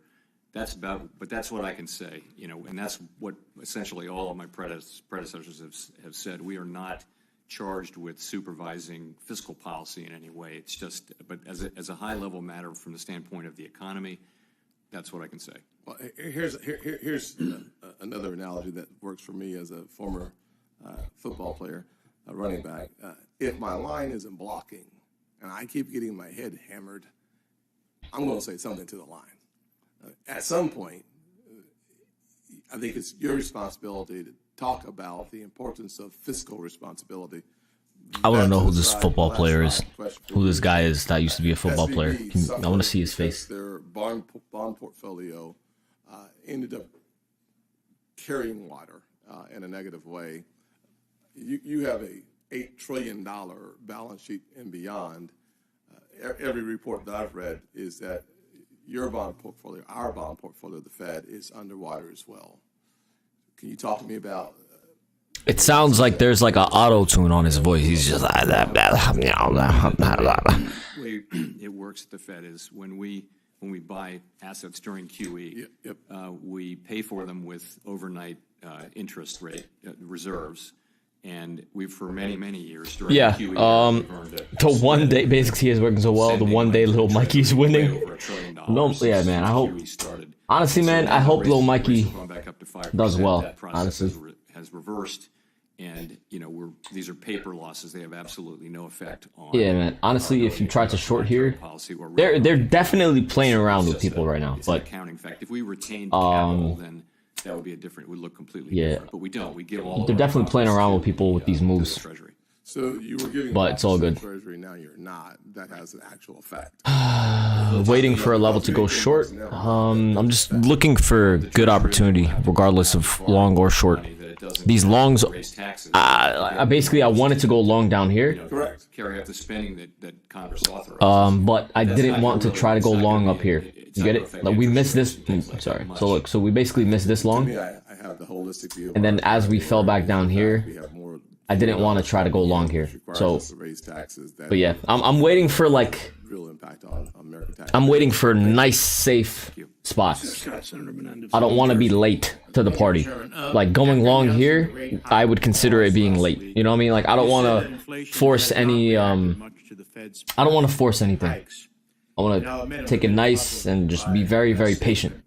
But that's what I can say, you know, and that's what essentially all of my predecessors have said. We are not charged with supervising fiscal policy in any way. It's just, but as a high level matter from the standpoint of the economy, that's what I can say. Well, here's another analogy that works for me as a former football player, a running back. If my line isn't blocking and I keep getting my head hammered, I'm going to say something to the line. At some point, I think it's your responsibility to talk about the importance of fiscal responsibility. I want to know who this football player is, who this guy is that used to be a football player. I want to see his face. Their bond portfolio ended up carrying water in a negative way. You have a $8 trillion balance sheet and beyond. Every report that I've read is that your bond portfolio, our bond portfolio, the Fed, is underwater as well. Can you talk to me about It sounds like there's like an auto tune on his voice. He's just like that. Way it works at the Fed is when we buy assets during QE, we pay for them with overnight interest rate reserves. And we've for many years during QE, the one day basically is working so well. The one day little Mikey's winning. No, yeah, man. I hope. Honestly, man, I hope little Mikey does well. Honestly, has reversed, and these are paper losses. They have absolutely no effect on. Yeah, man. Honestly, if you try to short here, they're definitely playing around with people right now. But accounting fact, if we retained capital, then that would be it would look completely different. But we don't. We give all. They're definitely playing around with people with these moves. So you were giving, but it's all good. Treasury, now you're not. That has an actual effect. Waiting for a level to go short. I'm just looking for good opportunity, regardless of long or short. These longs, basically, I wanted to go long down here. Correct. Carry out the spending that Congress authorized. But I didn't want to try to go long up here. You get it? Like we missed this. Sorry. So look. So we basically missed this long. I have the holistic view. And then as we fell back down here, I didn't want to try to go long here. So, but yeah, I'm waiting for like. I'm waiting for nice, safe spots. I don't want to be late to the party. Like going long here, I would consider it being late. You know what I mean? Like I don't want to force any. I don't want to force anything. I want to take it nice and just be very, very patient.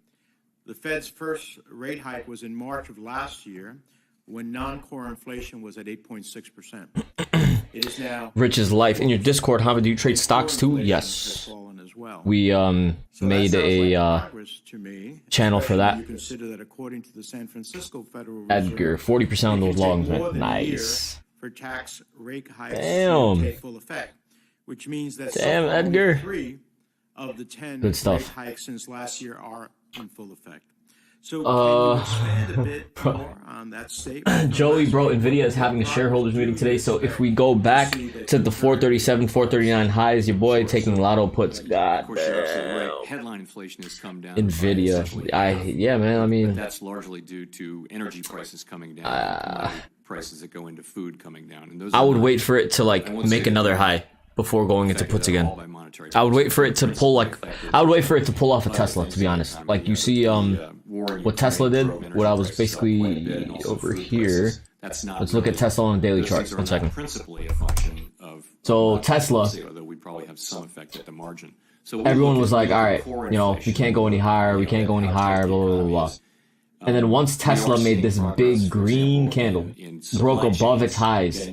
The Fed's first rate hike was in March of last year, when non-core inflation was at 8.6%. It is now Rich is life. In your Discord, how do you trade stocks too? Yes. We made a channel for that. You consider that according to the San Francisco Federal Reserve, Edgar, 40% on those longs, man. Nice. For tax rate hikes Damn. to take full effect, which means that Damn, Edgar. 3 of the 10 Good stuff. rate hikes since last year are in full effect. So can you expand a bit more on that statement? Joey, bro, Nvidia is having a shareholders meeting today, so if we go back to the 437, 439 highs, your boy taking lotto puts. God damn. Headline inflation has come down. Nvidia, yeah, man. I mean, but that's largely due to energy prices coming down, prices that go into food coming down, and those. I would wait for it to like make another high before going into puts again. I would wait for it to pull off a Tesla, to be honest. Like you see, what Tesla did, what I was basically over here. Let's look at Tesla on a daily chart. 1 second. So Tesla, everyone was like, all right, we can't go any higher, blah, blah, blah. And then once Tesla made this big green candle, broke above its highs,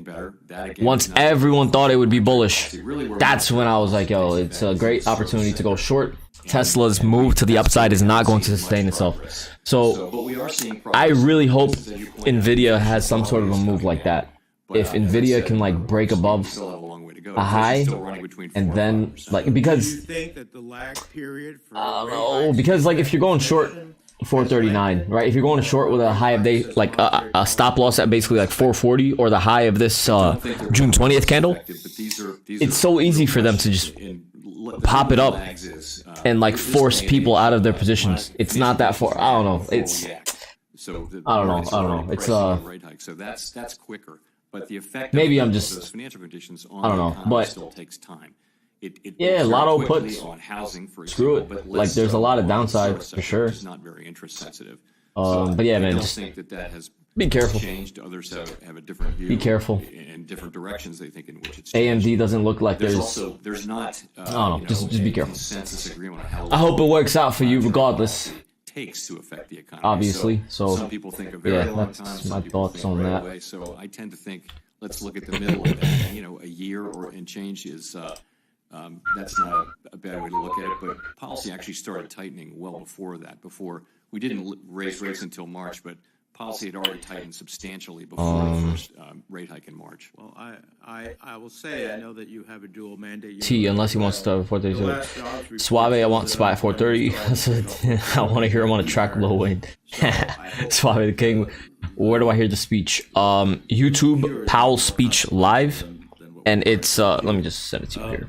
once everyone thought it would be bullish, that's when I was like, yo, it's a great opportunity to go short. Tesla's move to the upside is not going to sustain itself. So I really hope Nvidia has some sort of a move like that. If Nvidia can like break above a high and then like, because I don't know, because like if you're going short 439, right? If you're going short with a high of day, like a stop loss at basically like 440 or the high of this June 20th candle, it's so easy for them to just pop it up and like force people out of their positions. It's not that far. I don't know. It's I don't know. It's so that's quicker, but the effect maybe of I'm just those financial conditions on I don't know, but still takes time. Yeah, lotto puts. On housing, for Screw example, it. Like there's a lot of downsides for sure. It's not very interest sensitive. But yeah, man, just think that has be careful. Changed. Others have a different view. Be careful. In different directions, they think in which it's changed. AMD doesn't look like there's not. I don't know. Just be careful. Consensus agreement on how I hope it works out for you, regardless. Takes to affect the economy. Obviously, so some people think a very long time. That's my thoughts on that. Away. So I tend to think let's look at the middle of that. A year or and change is. That's not a bad way to look at it, but policy actually started tightening well before that. Before we didn't raise rates until March, but policy had already tightened substantially before the first rate hike in March. Well, I will say I know that you have a dual mandate. T, unless he wants to 430. Suave, I want SPY 430. I want to hear him on a track low Wayne. Suave the King. Where do I hear the speech? YouTube Powell speech live, and it's let me just send it to you here.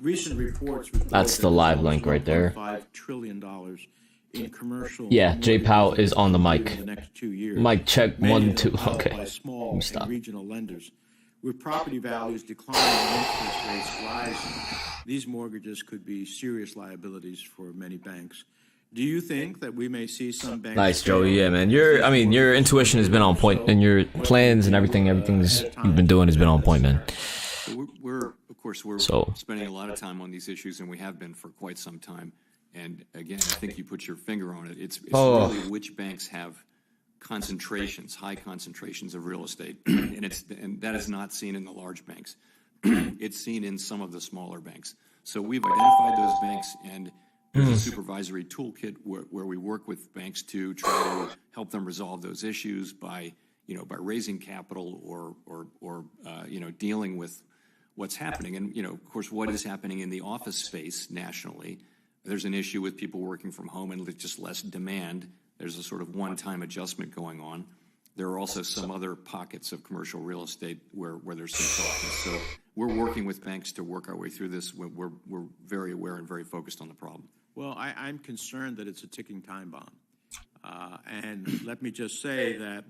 Recent reports that's the live link right there. $5 trillion in commercial. Yeah, J Powell is on the mic. In the next 2 years. Mic check, Many 1, of them 2. held Okay. By small Let me stop. and regional lenders. With property values declining and interest rates rising, these mortgages could be serious liabilities for many banks. Do you think that we may see some banks? Nice, Joey. Yeah, man. Your intuition has been on point, and your plans and everything's you've been doing has been on point, man. So we're spending a lot of time on these issues, and we have been for quite some time. And again, I think you put your finger on it. It's really which banks have concentrations, high concentrations of real estate, and that is not seen in the large banks. It's seen in some of the smaller banks. So we've identified those banks, and there's a supervisory toolkit where we work with banks to try to help them resolve those issues by raising capital or dealing with what's happening. And of course, what is happening in the office space nationally? There's an issue with people working from home and just less demand. There's a sort of one-time adjustment going on. There are also some other pockets of commercial real estate where there's some softness. So we're working with banks to work our way through this. We're very aware and very focused on the problem. Well, I'm concerned that it's a ticking time bomb. And let me just say that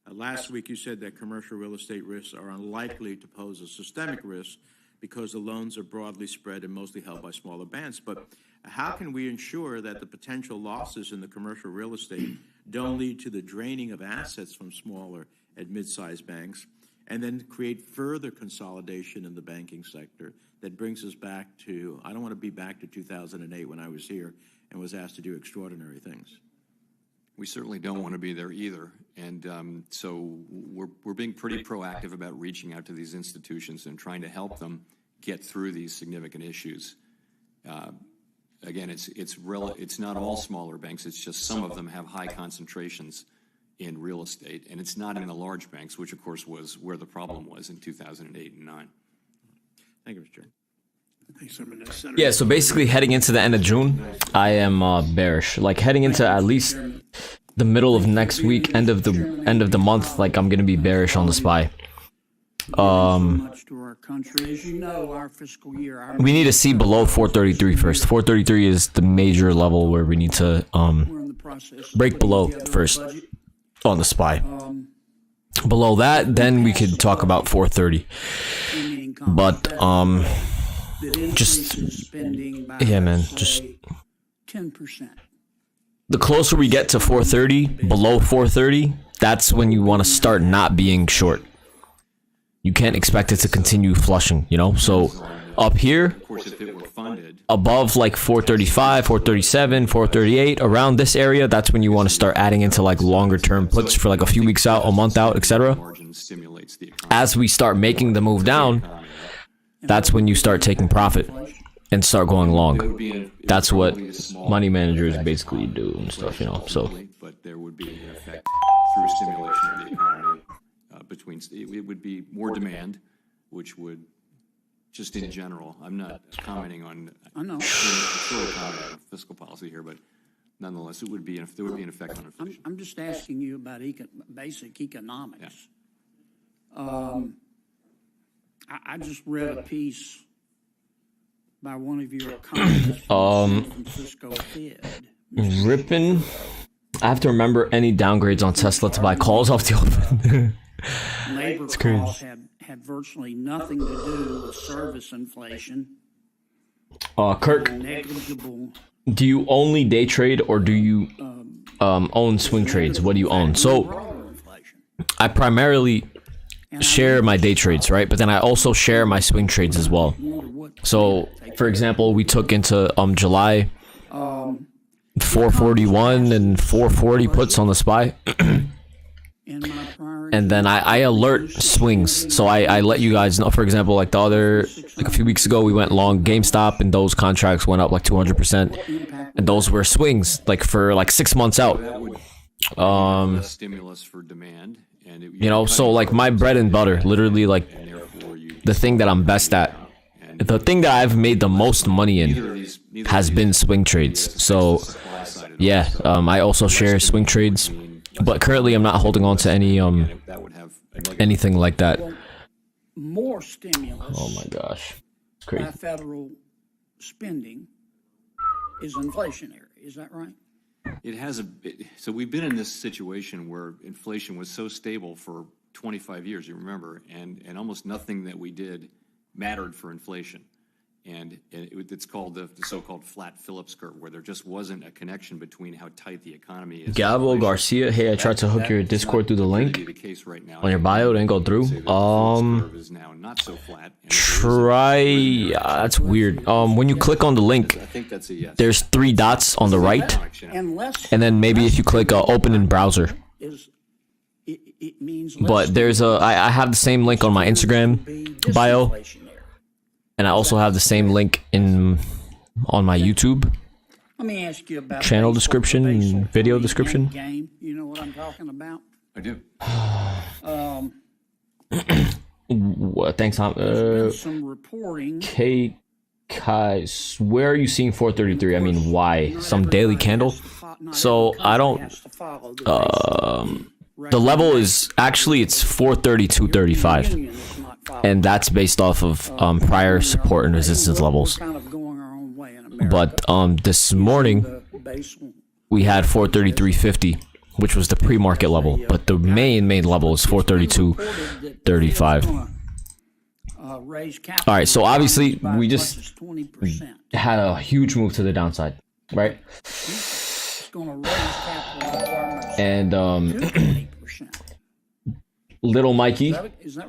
last week you said that commercial real estate risks are unlikely to pose a systemic risk because the loans are broadly spread and mostly held by smaller banks. But how can we ensure that the potential losses in the commercial real estate don't lead to the draining of assets from smaller and mid-sized banks and then create further consolidation in the banking sector that brings us back to, I don't want to be back to 2008 when I was here and was asked to do extraordinary things. We certainly don't want to be there either. And so we're being pretty proactive about reaching out to these institutions and trying to help them get through these significant issues. Again, it's not all smaller banks. It's just some of them have high concentrations in real estate, and it's not in the large banks, which of course was where the problem was in 2008 and 9. Thank you, Mr. Chairman. Yeah, so basically heading into the end of June, I am bearish. Like heading into at least the middle of next week, end of the month, like I'm gonna be bearish on the SPY. We need to see below 433 first. 433 is the major level where we need to break below first on the SPY. Below that, then we could talk about 430. But just yeah, man, just 10%. The closer we get to 430, below 430, that's when you want to start not being short. You can't expect it to continue flushing, you know? So up here, above like 435, 437, 438, around this area, that's when you want to start adding into like longer term puts for like a few weeks out, a month out, etc. As we start making the move down, that's when you start taking profit and start going long. That's what money managers basically do and stuff, you know? So but there would be an effect through stimulation of the economy. It would be more demand, which would, just in general, I'm not commenting on, I know, commenting on fiscal policy here, but nonetheless, there would be an effect on inflation. I'm just asking you about basic economics. Yeah. I just read a piece by one of your economists from San Francisco Fed. Ripping. I have to remember any downgrades on Tesla to buy calls off the open. Labor costs had virtually nothing to do with service inflation. Kirk, do you only day trade or do you own swing trades? What do you own? So I primarily share my day trades, right? But then I also share my swing trades as well. So for example, we took into July 441 and 440 puts on the SPY. And then I alert swings. So I let you guys know, for example, like a few weeks ago, we went long GameStop and those contracts went up like 200%. And those were swings like for like 6 months out. Stimulus for demand. And you know, so like my bread and butter, literally like the thing that I'm best at, the thing that I've made the most money in has been swing trades. So yeah, I also share swing trades. But currently, I'm not holding on to any anything like that. More stimulus. Oh my gosh, it's crazy. By federal spending is inflationary. Is that right? It has so we've been in this situation where inflation was so stable for 25 years, you remember, and almost nothing that we did mattered for inflation. And it's called the so-called flat Phillips curve, where there just wasn't a connection between how tight the economy is. Gabo Garcia, hey, I tried to hook your Discord through the link on your bio, didn't go through. Try. That's weird. When you click on the link, there's 3 dots on the right, and then maybe if you click open in browser. But there's I have the same link on my Instagram bio. And I also have the same link on my YouTube Let me ask you about channel description and video description. Game. You know what I'm talking about? I do. What? Thanks, Tom. Some reporting. Hey, guys, where are you seeing 433? I mean, why? Some daily candle? So I don't. The level is actually it's 432.35. And that's based off of prior support and resistance levels. But this morning we had 433.50, which was the pre-market level. But the main level is 432.35. All right, so obviously we just had a huge move to the downside, right? And Little Mikey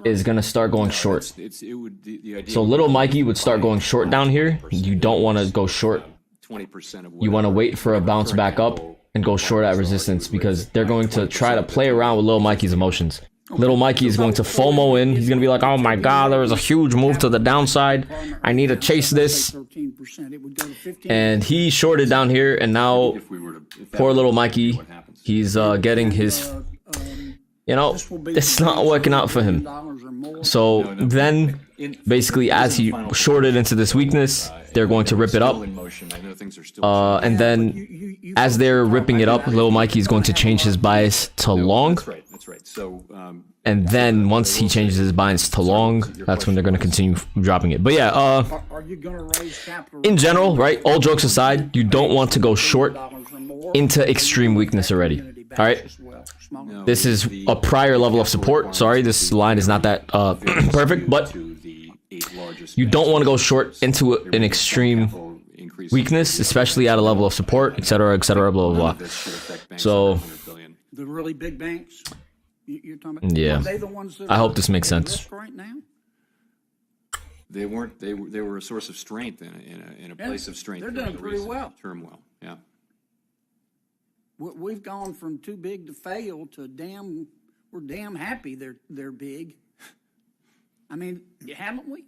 is going to start going short. So Little Mikey would start going short down here. You don't want to go short. You want to wait for a bounce back up and go short at resistance, because they're going to try to play around with Little Mikey's emotions. Little Mikey is going to FOMO in. He's going to be like, oh my God, there was a huge move to the downside. I need to chase this. And he shorted down here, and now poor Little Mikey, he's getting his... You know, it's not working out for him. So then, basically, as he shorted into this weakness, they're going to rip it up. And then, as they're ripping it up, Little Mikey is going to change his bias to long. And then, once he changes his bias to long, that's when they're going to continue dropping it. But yeah, in general, right, all jokes aside, you don't want to go short into extreme weakness already. All right? This is a prior level of support. Sorry, this line is not that perfect, but you don't want to go short into an extreme weakness, especially at a level of support, etc., blah, blah, blah. So, the really big banks, you're talking about, yeah, I hope this makes sense. Right now? They weren't. They were a source of strength in a place of strength. They're doing pretty well. Turmoil. Yeah. We've gone from too big to fail to we're damn happy they're big. I mean, haven't we?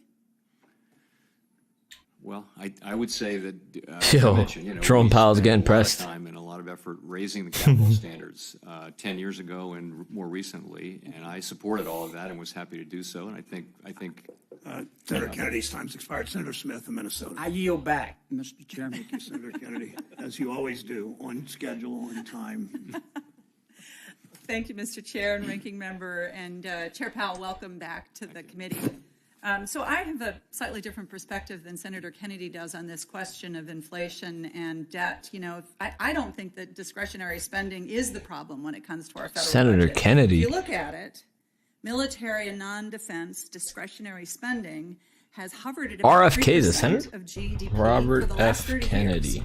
Well, I would say that Jerome Powell's getting pressed. Time and a lot of effort raising the capital standards 10 years ago and more recently, and I supported all of that and was happy to do so. And I think. Senator Kennedy's time's expired. Senator Smith of Minnesota. I yield back, Mr. Chairman. Thank you, Senator Kennedy, as you always do, on schedule, on time. Thank you, Mr. Chair and Ranking Member, and Chair Powell. Welcome back to the committee. So I have a slightly different perspective than Senator Kennedy does on this question of inflation and debt. You know, I don't think that discretionary spending is the problem when it comes to our federal Senator budget. Kennedy. If you look at it, military and non-defense discretionary spending has hovered at about RFK is a senator? of GDP Robert for the last F. 30 Kennedy. years.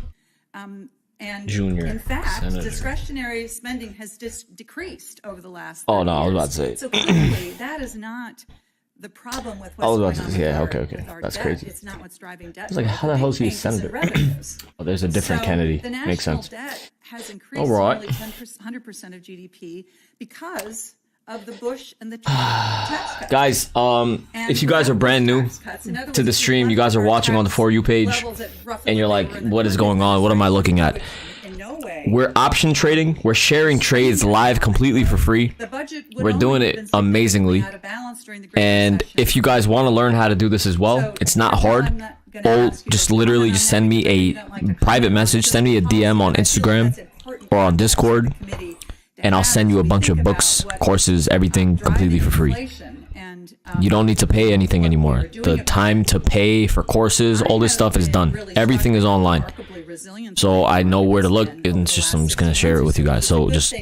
And Junior in fact, senator. Discretionary spending has decreased over the last 30 Oh, no, I was years. about to say. So clearly, that is not the problem with what's going on with our That's debt. crazy. It's not what's driving debt. I was like, how the hell is he a senator? Oh, there's a different Kennedy. The Makes national sense. debt has increased All right. nearly 100% of GDP because of the Bush and the Trump tax cuts. Guys, if you guys are brand new to the stream, you guys are watching on the For You page, and you're like, what is going on? What am I looking at? We're option trading. We're sharing trades live completely for free. We're doing it amazingly. And if you guys want to learn how to do this as well, it's not hard. Just literally just send me a private message. Send me a DM on Instagram or on Discord, and I'll send you a bunch of books, courses, everything completely for free. You don't need to pay anything anymore. The time to pay for courses, all this stuff is done. Everything is online. resilience. so I know where to look, and it's just I'm just gonna share it with you guys. So just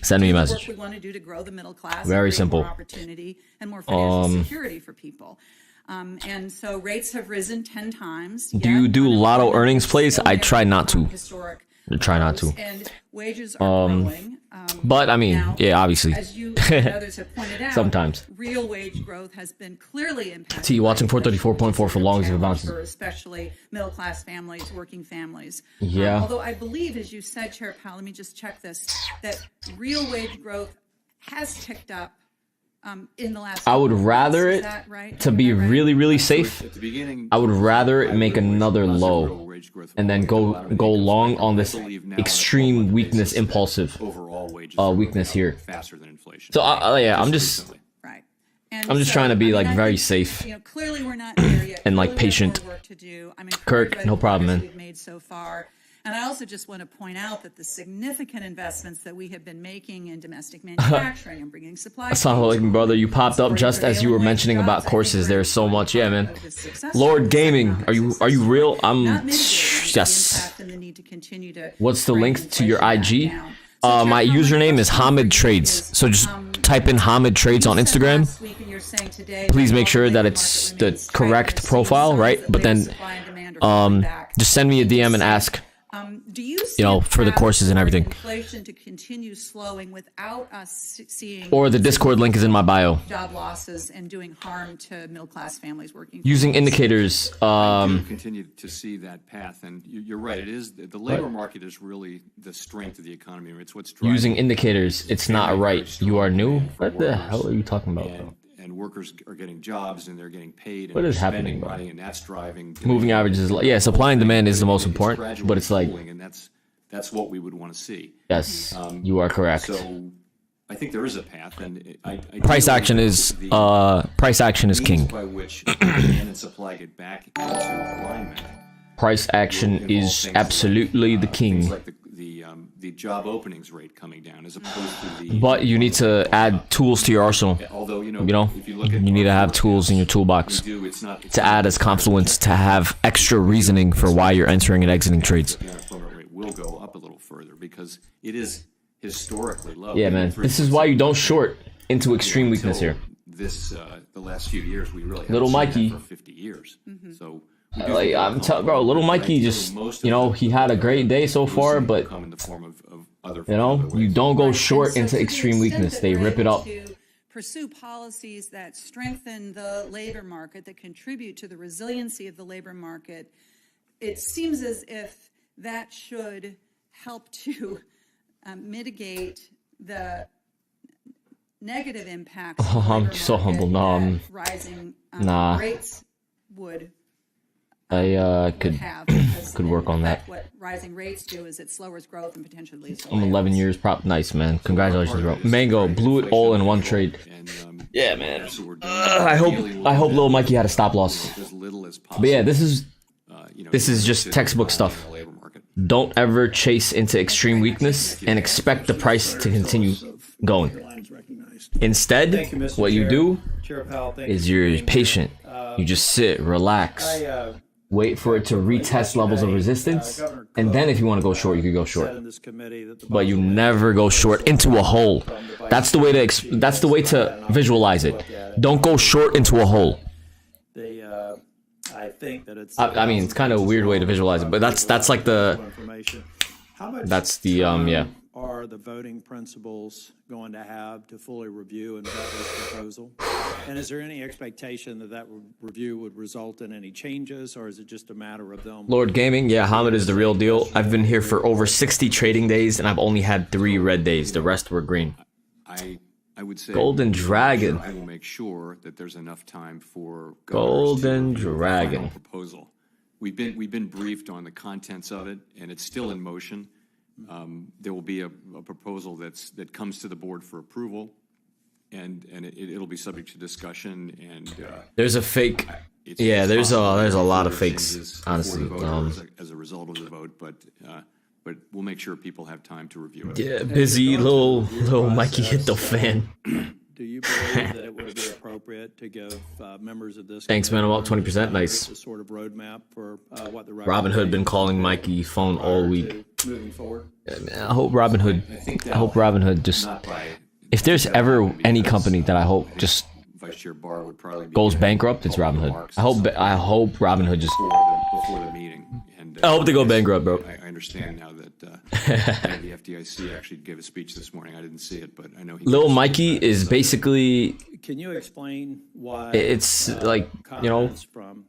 send me a message. We want to do to grow the middle class. Very and create simple. More opportunity and more financial security for people. And so rates have risen 10 times. Do you do lotto unemployment earnings is plays? still I at try not to. Historic Try not to. lows, and wages are growing. But I mean, Now, yeah, obviously. As you and others have pointed out, Sometimes. real wage growth has been clearly impacted. T, watching by 434.4 for long as it bounces. for especially middle class families, working families. Yeah. Although I believe, as you said, Chair Powell, let me just check this, that real wage growth has ticked up in the last. I would couple of rather months. Is it that right? to Am be I right? really, really safe. At the beginning, I would rather it make another low and then go long on this now extreme on a weakness, basis that impulsive overall wages are weakness growing here. faster than inflation. So yeah, I'm just recently. Right. And I'm just so, trying to be, I mean, like, I very think, safe. You know, clearly we're not there yet. And, like, Clearly we have patient. more work to do. I'm encouraged Kirk, by no the problem, progress man. we've made so far. And I also just want to point out that the significant investments that we have been making in domestic manufacturing and bringing supply. Assalamu alaikum, brother. You popped up just as you were mentioning about courses. There's so much, yeah, man. Lord Gaming, are you real? Yes. What's the link to your IG? My username is Hamid Trades. So just type in Hamid Trades on Instagram. Please make sure that it's the correct profile, right? But then just send me a DM and ask. Do you for the courses and everything. Inflation to continue slowing without us seeing Or the Discord link is in my bio. job losses and doing harm to middle class families working. Using indicators. Continue to see that path, and you're right. It is the labor market is really the strength of the economy. It's what's driving Using indicators. It's not right. You are new? What the hell are you talking about, bro? and workers are getting jobs and they're getting paid. And What is they're happening, spending bro? money, and that's driving Moving averages. Yeah, supply and demand is the most important, but it's like, and that's what we would want to see. yes, you are correct. So I think there is a path, and Price action is king. By which demand and supply get back into alignment. Price action is absolutely the Things king. like the job openings rate coming down, as opposed to the. But you need to add tools to your arsenal. Although You if you look at need to have tools in your toolbox to add as confluence, to have extra reasoning for why you're entering and exiting trades. The unemployment rate will go up a little further because it is historically low. Yeah, man. This is why you don't short into extreme weakness here. The last few years, we really Little haven't seen Mikey. that for 50 years. So. I'm telling, bro, little Mikey just, he had a great day so far, but Come in the form of other you don't go short into extreme weakness. They rip it up. To pursue policies that strengthen the labor market, that contribute to the resiliency of the labor market, it seems as if that should help to mitigate the negative impacts. of the I'm labor so humble. market No, that rising nah. rates would I could have. because could work in on fact, that. What rising rates do is it slowers growth and potentially leads to I'm 11 layoffs. years prop. Nice, man. Congratulations, bro. Mango blew it all in one trade. And, Yeah, man. that's what we're doing. I hope little Mikey had a stop loss. As little as But possible. yeah, this is just textbook stuff. The labor market. Don't ever chase into extreme weakness and expect the price to continue going. Instead, what you do is you're patient. You just sit, relax, wait for it to retest levels of resistance, and then if you want to go short, you could go short. But you never go short into a hole. That's the way to visualize it. Don't go short into a hole. I mean, it's kind of a weird way to visualize it, but that's like the yeah. Are the voting principals going to have to fully review and vet this proposal? And is there any expectation that review would result in any changes, or is it just a matter of them? Lord Gaming, yeah, Hamid is the real deal. I've been here for over 60 trading days, and I've only had 3 red days. The rest were green. I would say Golden Dragon. I will make sure that there's enough time for Golden governors to review the Dragon. final proposal. We've been briefed on the contents of it, and it's still in motion. There will be a proposal that comes to the board for approval, and it'll be subject to discussion. And There's a fake. Yeah, there's a lot of fakes, honestly. As a result of the vote, but we'll make sure people have time to review it. Yeah, busy little Mikey hit the fan. Do you believe that it would be appropriate appropriate to give members of this. Thanks, man. I'm up 20%. Nice. A sort of roadmap for what the Robinhood been calling Mikey phone all week. moving forward. Yeah, man, I hope Robinhood just. If there's ever any company that I hope just Vice Chair Barr would probably be goes bankrupt, it's Robinhood. I hope Robinhood just. before the meeting. And, I hope they go bankrupt, bro. I understand now that the FDIC actually gave a speech this morning. I didn't see it, but I know he. Little Mikey is basically. Can you explain why? It's like, you know. From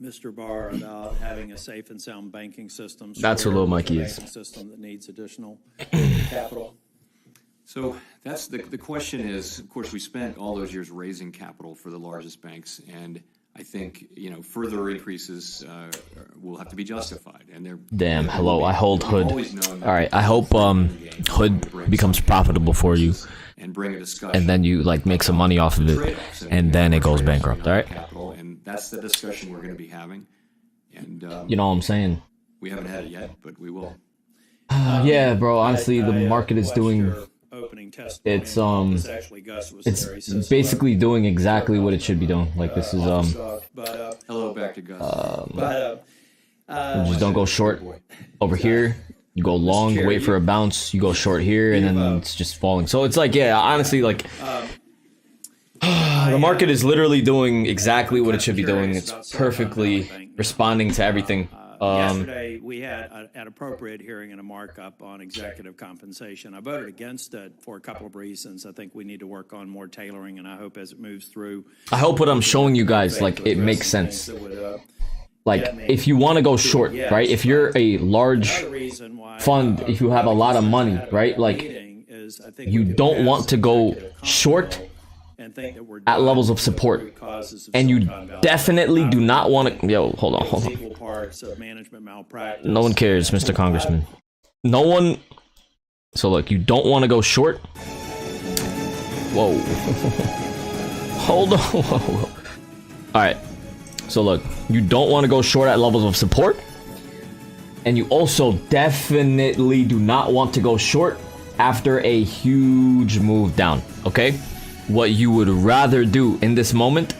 Mr. Barr about having a safe and sound banking system. That's what Little Mikey is. System that needs additional capital. So that's the question is, of course, we spent all those years raising capital for the largest banks, and I think, you know, further increases will have to be justified. And they're damn. Hello, I hold Hood. All right, I hope Hood becomes profitable for you, and bring a discussion, and then you like make some money off of it, and then it goes bankrupt. All right. And that's the discussion we're going to be having. And you know what I'm saying? We haven't had it yet, but we will. Yeah, bro. Honestly, the market is doing. It's basically doing exactly what it should be doing. Like this is Hello, back to Gus. You just don't go short over here. You go long, wait for a bounce. You go short here, and then it's just falling. So it's like, yeah, honestly, like the market is literally doing exactly what it should be doing. It's perfectly responding to everything. Yesterday, we had an appropriate hearing and a markup on executive compensation. I voted against it for a couple of reasons. I think we need to work on more tailoring, and I hope as it moves through. I hope what I'm showing you guys, like, it makes sense. Like, if you want to go short, right? If you're a large fund, if you have a lot of money, right? Like, you don't want to go short at levels of support, and you definitely do not want to. Yo, hold on. No one cares, Mr. Congressman. No one. So look, you don't want to go short. Whoa. Hold on. Whoa. All right. So look, you don't want to go short at levels of support, and you also definitely do not want to go short after a huge move down. Okay. What you would rather do in this moment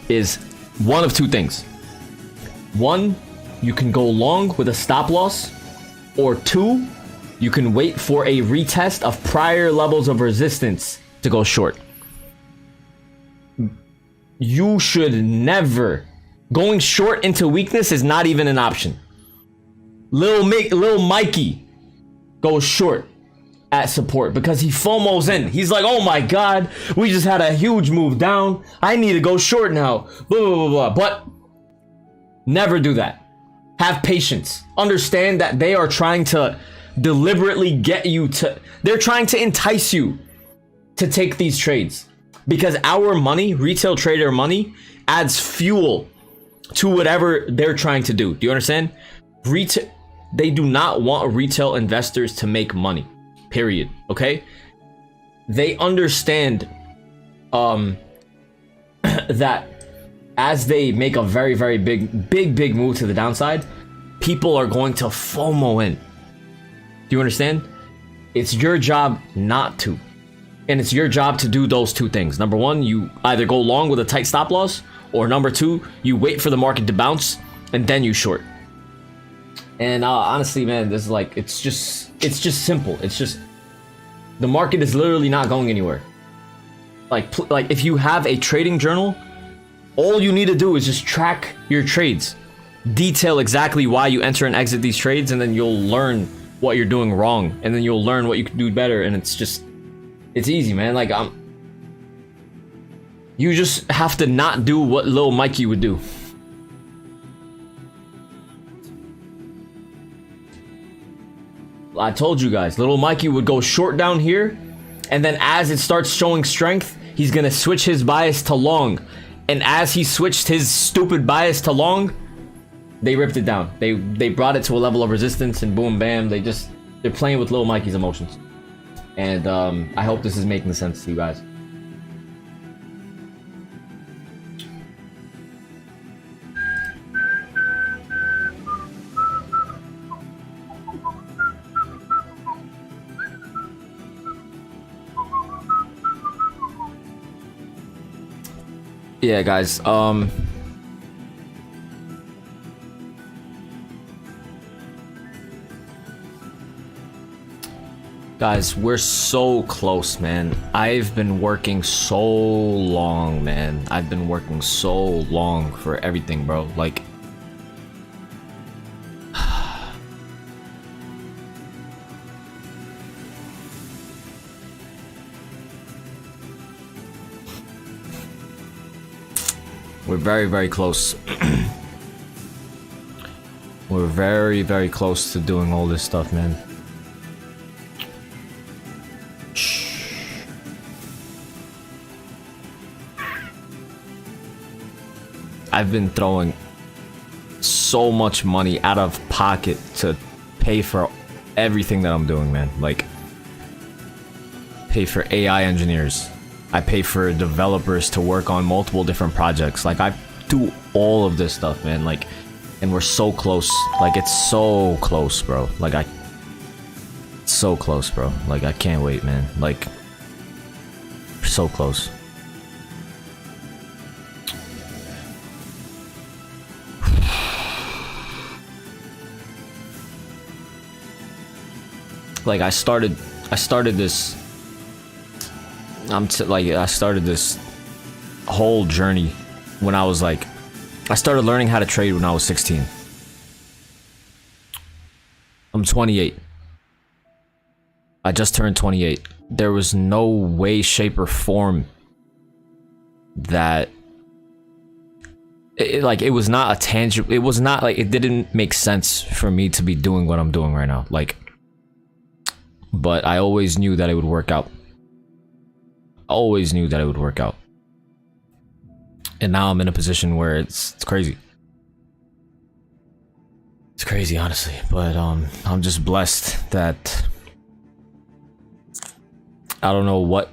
is one of two things. One, you can go long with a stop loss, or two, you can wait for a retest of prior levels of resistance to go short. You should never. Going short into weakness is not even an option. Lil Mikey goes short at support because he FOMOs in. He's like, oh my god, we just had a huge move down. I need to go short now. Blah, blah, blah, blah. But never do that. Have patience. Understand that they are trying to deliberately get you to. They're trying to entice you to take these trades. Because our money, retail trader money, adds fuel to whatever they're trying to do. Do you understand? They do not want retail investors to make money. Period. Okay? They understand that as they make a very, very big move to the downside, people are going to FOMO in. Do you understand? It's your job not to. And it's your job to do those two things. Number one, you either go long with a tight stop loss, or number two, you wait for the market to bounce and then you short. And honestly, man, this is like, it's just simple. It's just, the market is literally not going anywhere. Like if you have a trading journal, all you need to do is just track your trades, detail exactly why you enter and exit these trades, and then you'll learn what you're doing wrong, and then you'll learn what you can do better. And it's easy, man. Like you just have to not do what Lil Mikey would do. I told you guys, Little Mikey would go short down here, and then as it starts showing strength, he's gonna switch his bias to long. And as he switched his stupid bias to long, they ripped it down. They brought it to a level of resistance, and boom, bam, they're playing with Little Mikey's emotions. And I hope this is making sense to you guys. Yeah, guys. Guys, we're so close, man. I've been working so long, man. I've been working so long for everything, bro. Like, we're very, very close. We're very, very close to doing all this stuff, man. I've been throwing so much money out of pocket to pay for everything that I'm doing, man. Like, pay for AI engineers. I pay for developers to work on multiple different projects. Like, I do all of this stuff, man. Like, and we're so close. Like, it's so close, bro. Like, it's so close, bro. Like, I can't wait, man. Like, so close. Like, I started this. I started this whole journey when I was like, I started learning how to trade when I was 16. I'm 28. I just turned 28. There was no way, shape, or form that it was not a tangible. It was not like, it didn't make sense for me to be doing what I'm doing right now. Like, but I always knew that it would work out. Always knew that it would work out. And now I'm in a position where it's crazy. It's crazy, honestly. But I'm just blessed that I don't know what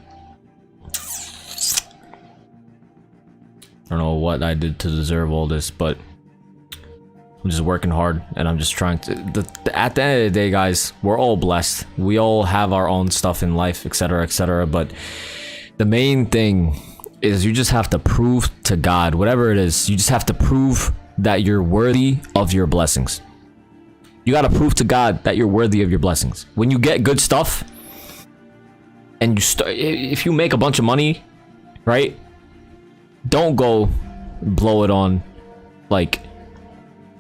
I did to deserve all this, but I'm just working hard, and I'm just trying to. At the end of the day, guys, we're all blessed. We all have our own stuff in life, etc., etc. But the main thing is you just have to prove to God, whatever it is, you just have to prove that you're worthy of your blessings. You got to prove to God that you're worthy of your blessings. When you get good stuff, and if you make a bunch of money, right? Don't go blow it on, like,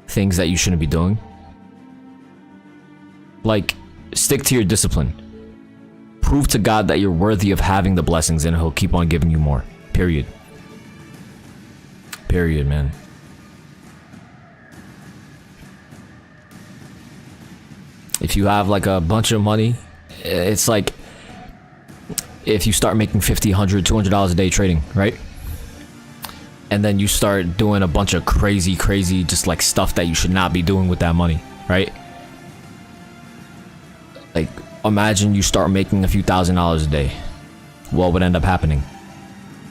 things that you shouldn't be doing. Like, stick to your discipline. Prove to God that you're worthy of having the blessings, and he'll keep on giving you more. Period. Period, man. If you have like a bunch of money, it's like if you start making $50, $100, $200 a day trading, right? And then you start doing a bunch of crazy just like stuff that you should not be doing with that money, right? Like, imagine you start making a few $1,000s a day. What would end up happening?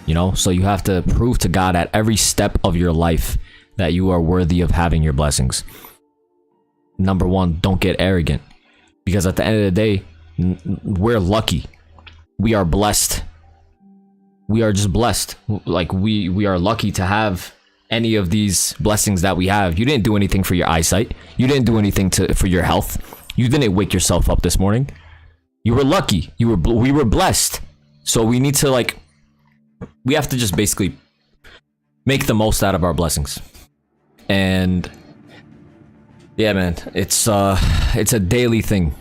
You know? So you have to prove to God at every step of your life that you are worthy of having your blessings. Number one, don't get arrogant, because at the end of the day, we're lucky. We are blessed. We are just blessed. Like, we are lucky to have any of these blessings that we have. You didn't do anything for your eyesight. You didn't do anything for your health. You didn't wake yourself up this morning. You were lucky. We were blessed. So we need to, like, we have to just basically make the most out of our blessings. And yeah, man, it's a daily thing.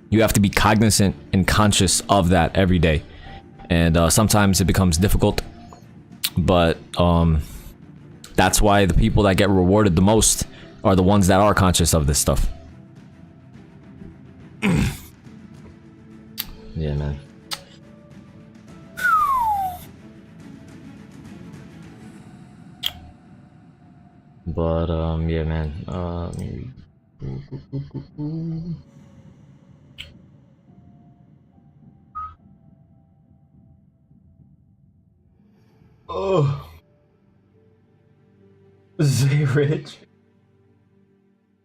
You have to be cognizant and conscious of that every day. And sometimes it becomes difficult, but that's why the people that get rewarded the most are the ones that are conscious of this stuff. Yeah, man. But yeah, man. Oh, Zay Rich.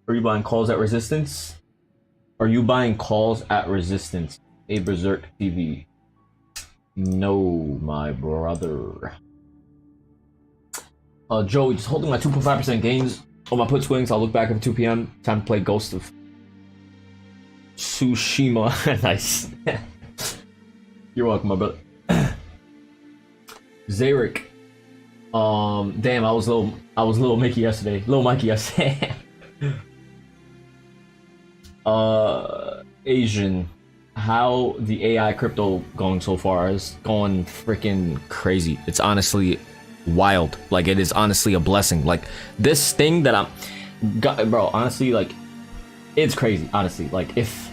Are you buying calls at resistance? Are you buying calls at resistance? A Berserk TV. No, my brother. Joey, just holding my 2.5% gains on my put swings. I'll look back at 2 p.m. Time to play Ghost of Tsushima. Nice. You're welcome, my brother. Zarek. Damn, I was little Mickey yesterday. Little Mikey yesterday. Asian. How the AI crypto going so far is going freaking crazy. It's honestly wild. Like, it is honestly a blessing. Like, this thing that bro, honestly, like, it's crazy, honestly. Like, if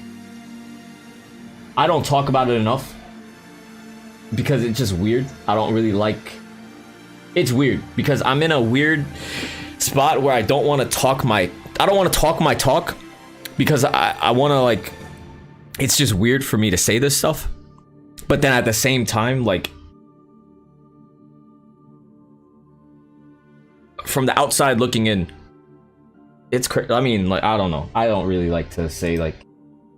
I don't talk about it enough because it's just weird. I don't really like, it's weird because I'm in a weird spot where I don't want to talk my talk because I want to, like, it's just weird for me to say this stuff, but then at the same time, like, from the outside looking in, it's crazy. I mean, like, I don't know. I don't really like to say, like,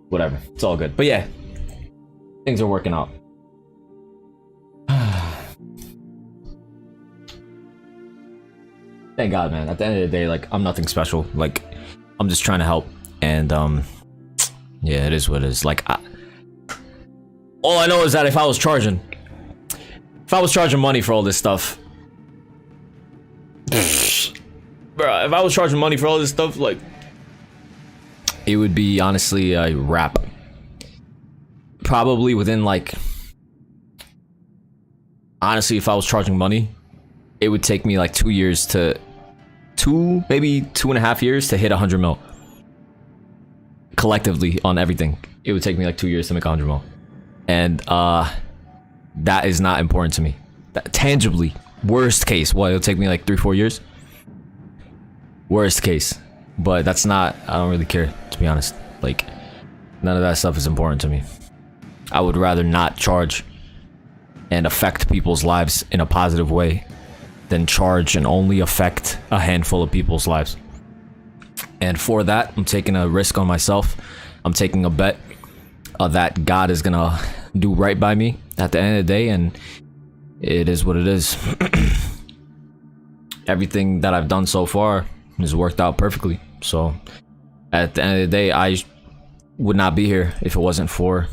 whatever. It's all good. But yeah, things are working out. Thank God, man. At the end of the day, like, I'm nothing special. Like, I'm just trying to help, and yeah, it is what it is. Like, all I know is that if I was charging money for all this stuff, bro, if I was charging money for all this stuff, like, it would be honestly a wrap. Probably within, like, honestly, if I was charging money, it would take me like 2 years to maybe 2.5 years to hit 100 mil. Collectively on everything, it would take me like 2 years to make 100 mil, and that is not important to me. That, tangibly, worst case, well, it'll take me like 3-4 years. Worst case, but that's not. I don't really care, to be honest. Like, none of that stuff is important to me. I would rather not charge and affect people's lives in a positive way than charge and only affect a handful of people's lives. And for that, I'm taking a risk on myself. I'm taking a bet that God is gonna do right by me at the end of the day, and it is what it is. Everything that I've done so far has worked out perfectly. So at the end of the day, I would not be here if it wasn't for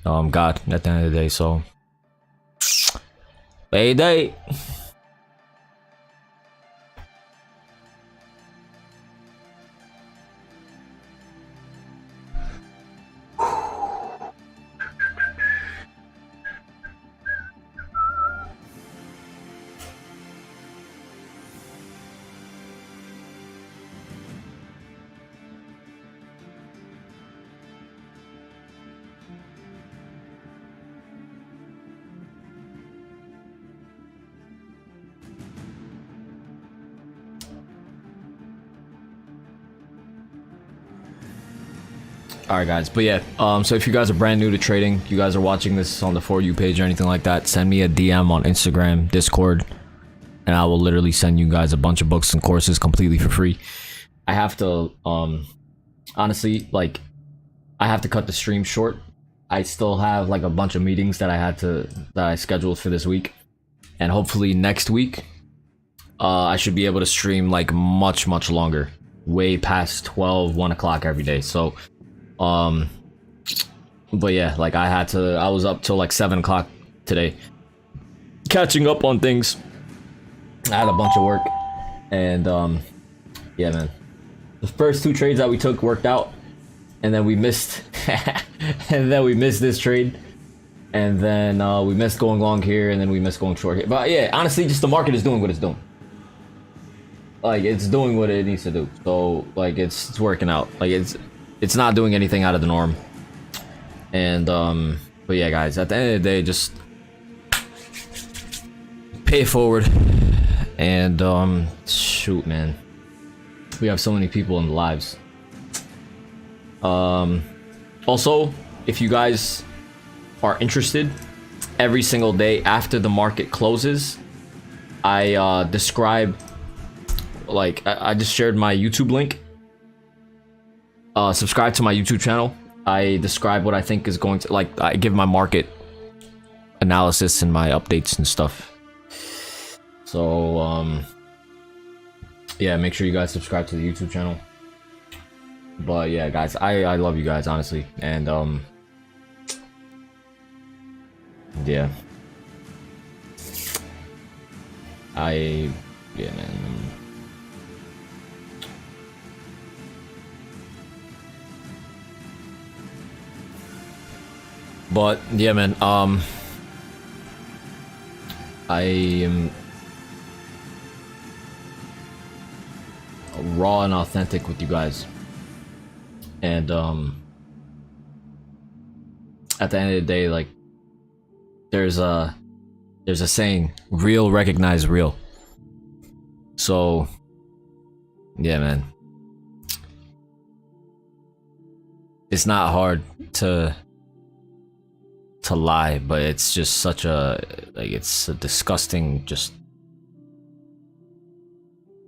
God at the end of the day. So payday. Alright guys, but yeah, so if you guys are brand new to trading, you guys are watching this on the For You page or anything like that, send me a DM on Instagram, Discord, and I will literally send you guys a bunch of books and courses completely for free. I have to, honestly, like, I have to cut the stream short. I still have like a bunch of meetings that I scheduled for this week, and hopefully next week, I should be able to stream like much longer, way past 1 o'clock every day. So but yeah, like, I was up till like 7 o'clock today catching up on things. I had a bunch of work, and yeah, man, the first 2 trades that we took worked out, and then we missed and then we missed this trade, and then we missed going long here, and then we missed going short here. But yeah, honestly, just the market is doing what it's doing. Like, it's doing what it needs to do. So like, it's working out. Like, it's not doing anything out of the norm. And but yeah guys, at the end of the day, just pay it forward. And shoot, man, we have so many people in the lives. Also, if you guys are interested, every single day after the market closes, I describe, like, I just shared my YouTube link. Subscribe to my YouTube channel. I describe what I think is going to, like, I give my market analysis and my updates and stuff. So yeah, make sure you guys subscribe to the YouTube channel. But yeah, guys, I love you guys, honestly. And yeah, yeah, man. But yeah, man, I am raw and authentic with you guys. And at the end of the day, like, there's a saying, real recognize real. So yeah, man, it's not hard to lie, but it's just such a, like, it's a disgusting, just,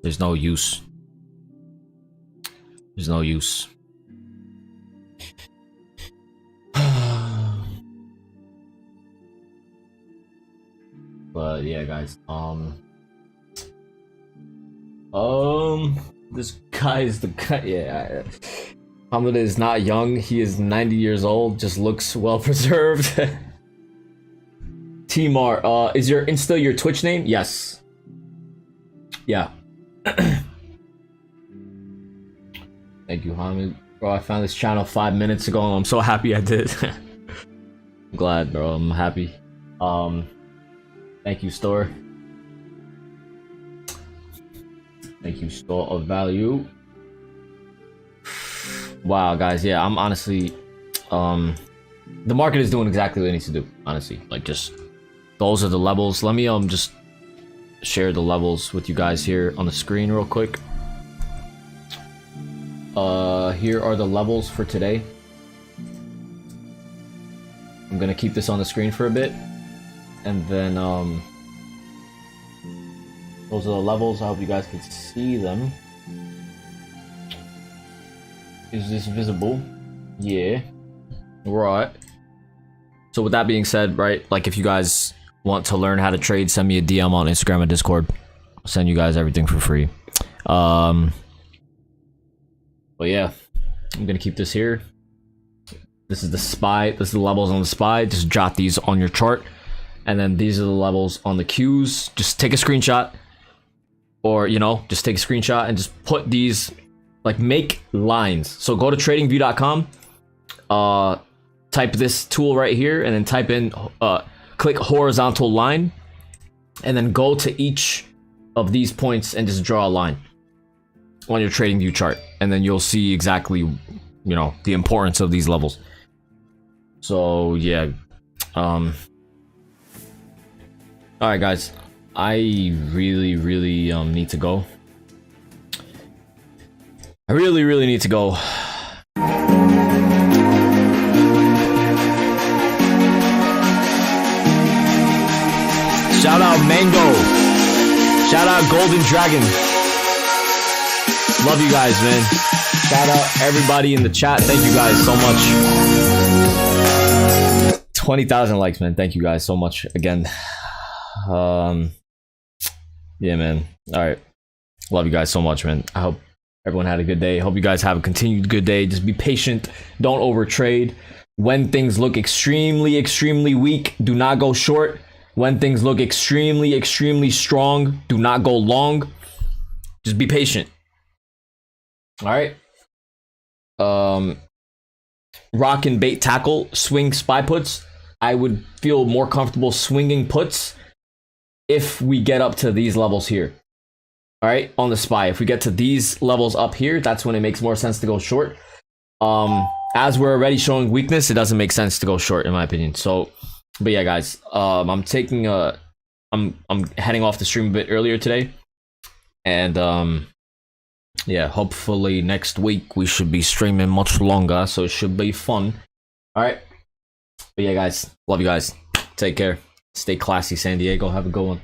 there's no use. There's no use. But yeah, guys, this guy is the guy. Yeah, Hamid is not young. He is 90 years old. Just looks well preserved. Timar, is your Insta your Twitch name? Yes. Yeah. Thank you, Hamid. Bro, I found this channel 5 minutes ago and I'm so happy I did. I'm glad, bro. I'm happy. Thank you, store. Thank you, store of value. Wow, guys, yeah, I'm honestly, the market is doing exactly what it needs to do, honestly. Like, just, those are the levels. Let me just share the levels with you guys here on the screen real quick. Here are the levels for today. I'm gonna keep this on the screen for a bit, and then those are the levels. I hope you guys can see them. Is this visible? Yeah. Right. So with that being said, right, like, if you guys want to learn how to trade, send me a DM on Instagram and Discord. I'll send you guys everything for free. But yeah, I'm gonna keep this here. This is the SPY. This is the levels on the SPY. Just jot these on your chart. And then these are the levels on the Qs. Just take a screenshot. Or, you know, just take a screenshot and just put these, like, make lines. So go to tradingview.com. Type this tool right here. And then type in, click horizontal line. And then go to each of these points and just draw a line on your TradingView chart, and then you'll see exactly, you know, the importance of these levels. So yeah, all right, guys, I really need to go. I really need to go. Shout out Mango, shout out Golden Dragon. Love you guys, man. Shout out everybody in the chat. Thank you guys so much. 20,000 likes, man. Thank you guys so much again. Yeah, man. All right. Love you guys so much, man. I hope everyone had a good day. Hope you guys have a continued good day. Just be patient. Don't overtrade. When things look extremely weak, do not go short. When things look extremely strong, do not go long. Just be patient. All right. Rock and bait tackle, swing SPY puts. I would feel more comfortable swinging puts if we get up to these levels here. All right, on the SPY, if we get to these levels up here, that's when it makes more sense to go short. As we're already showing weakness, it doesn't make sense to go short, in my opinion. So, but yeah, guys, I'm taking I'm heading off the stream a bit earlier today, and yeah, hopefully next week we should be streaming much longer, so it should be fun. All right, but yeah, guys, love you guys. Take care. Stay classy, San Diego. Have a good one.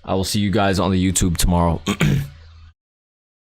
I will see you guys on the YouTube tomorrow.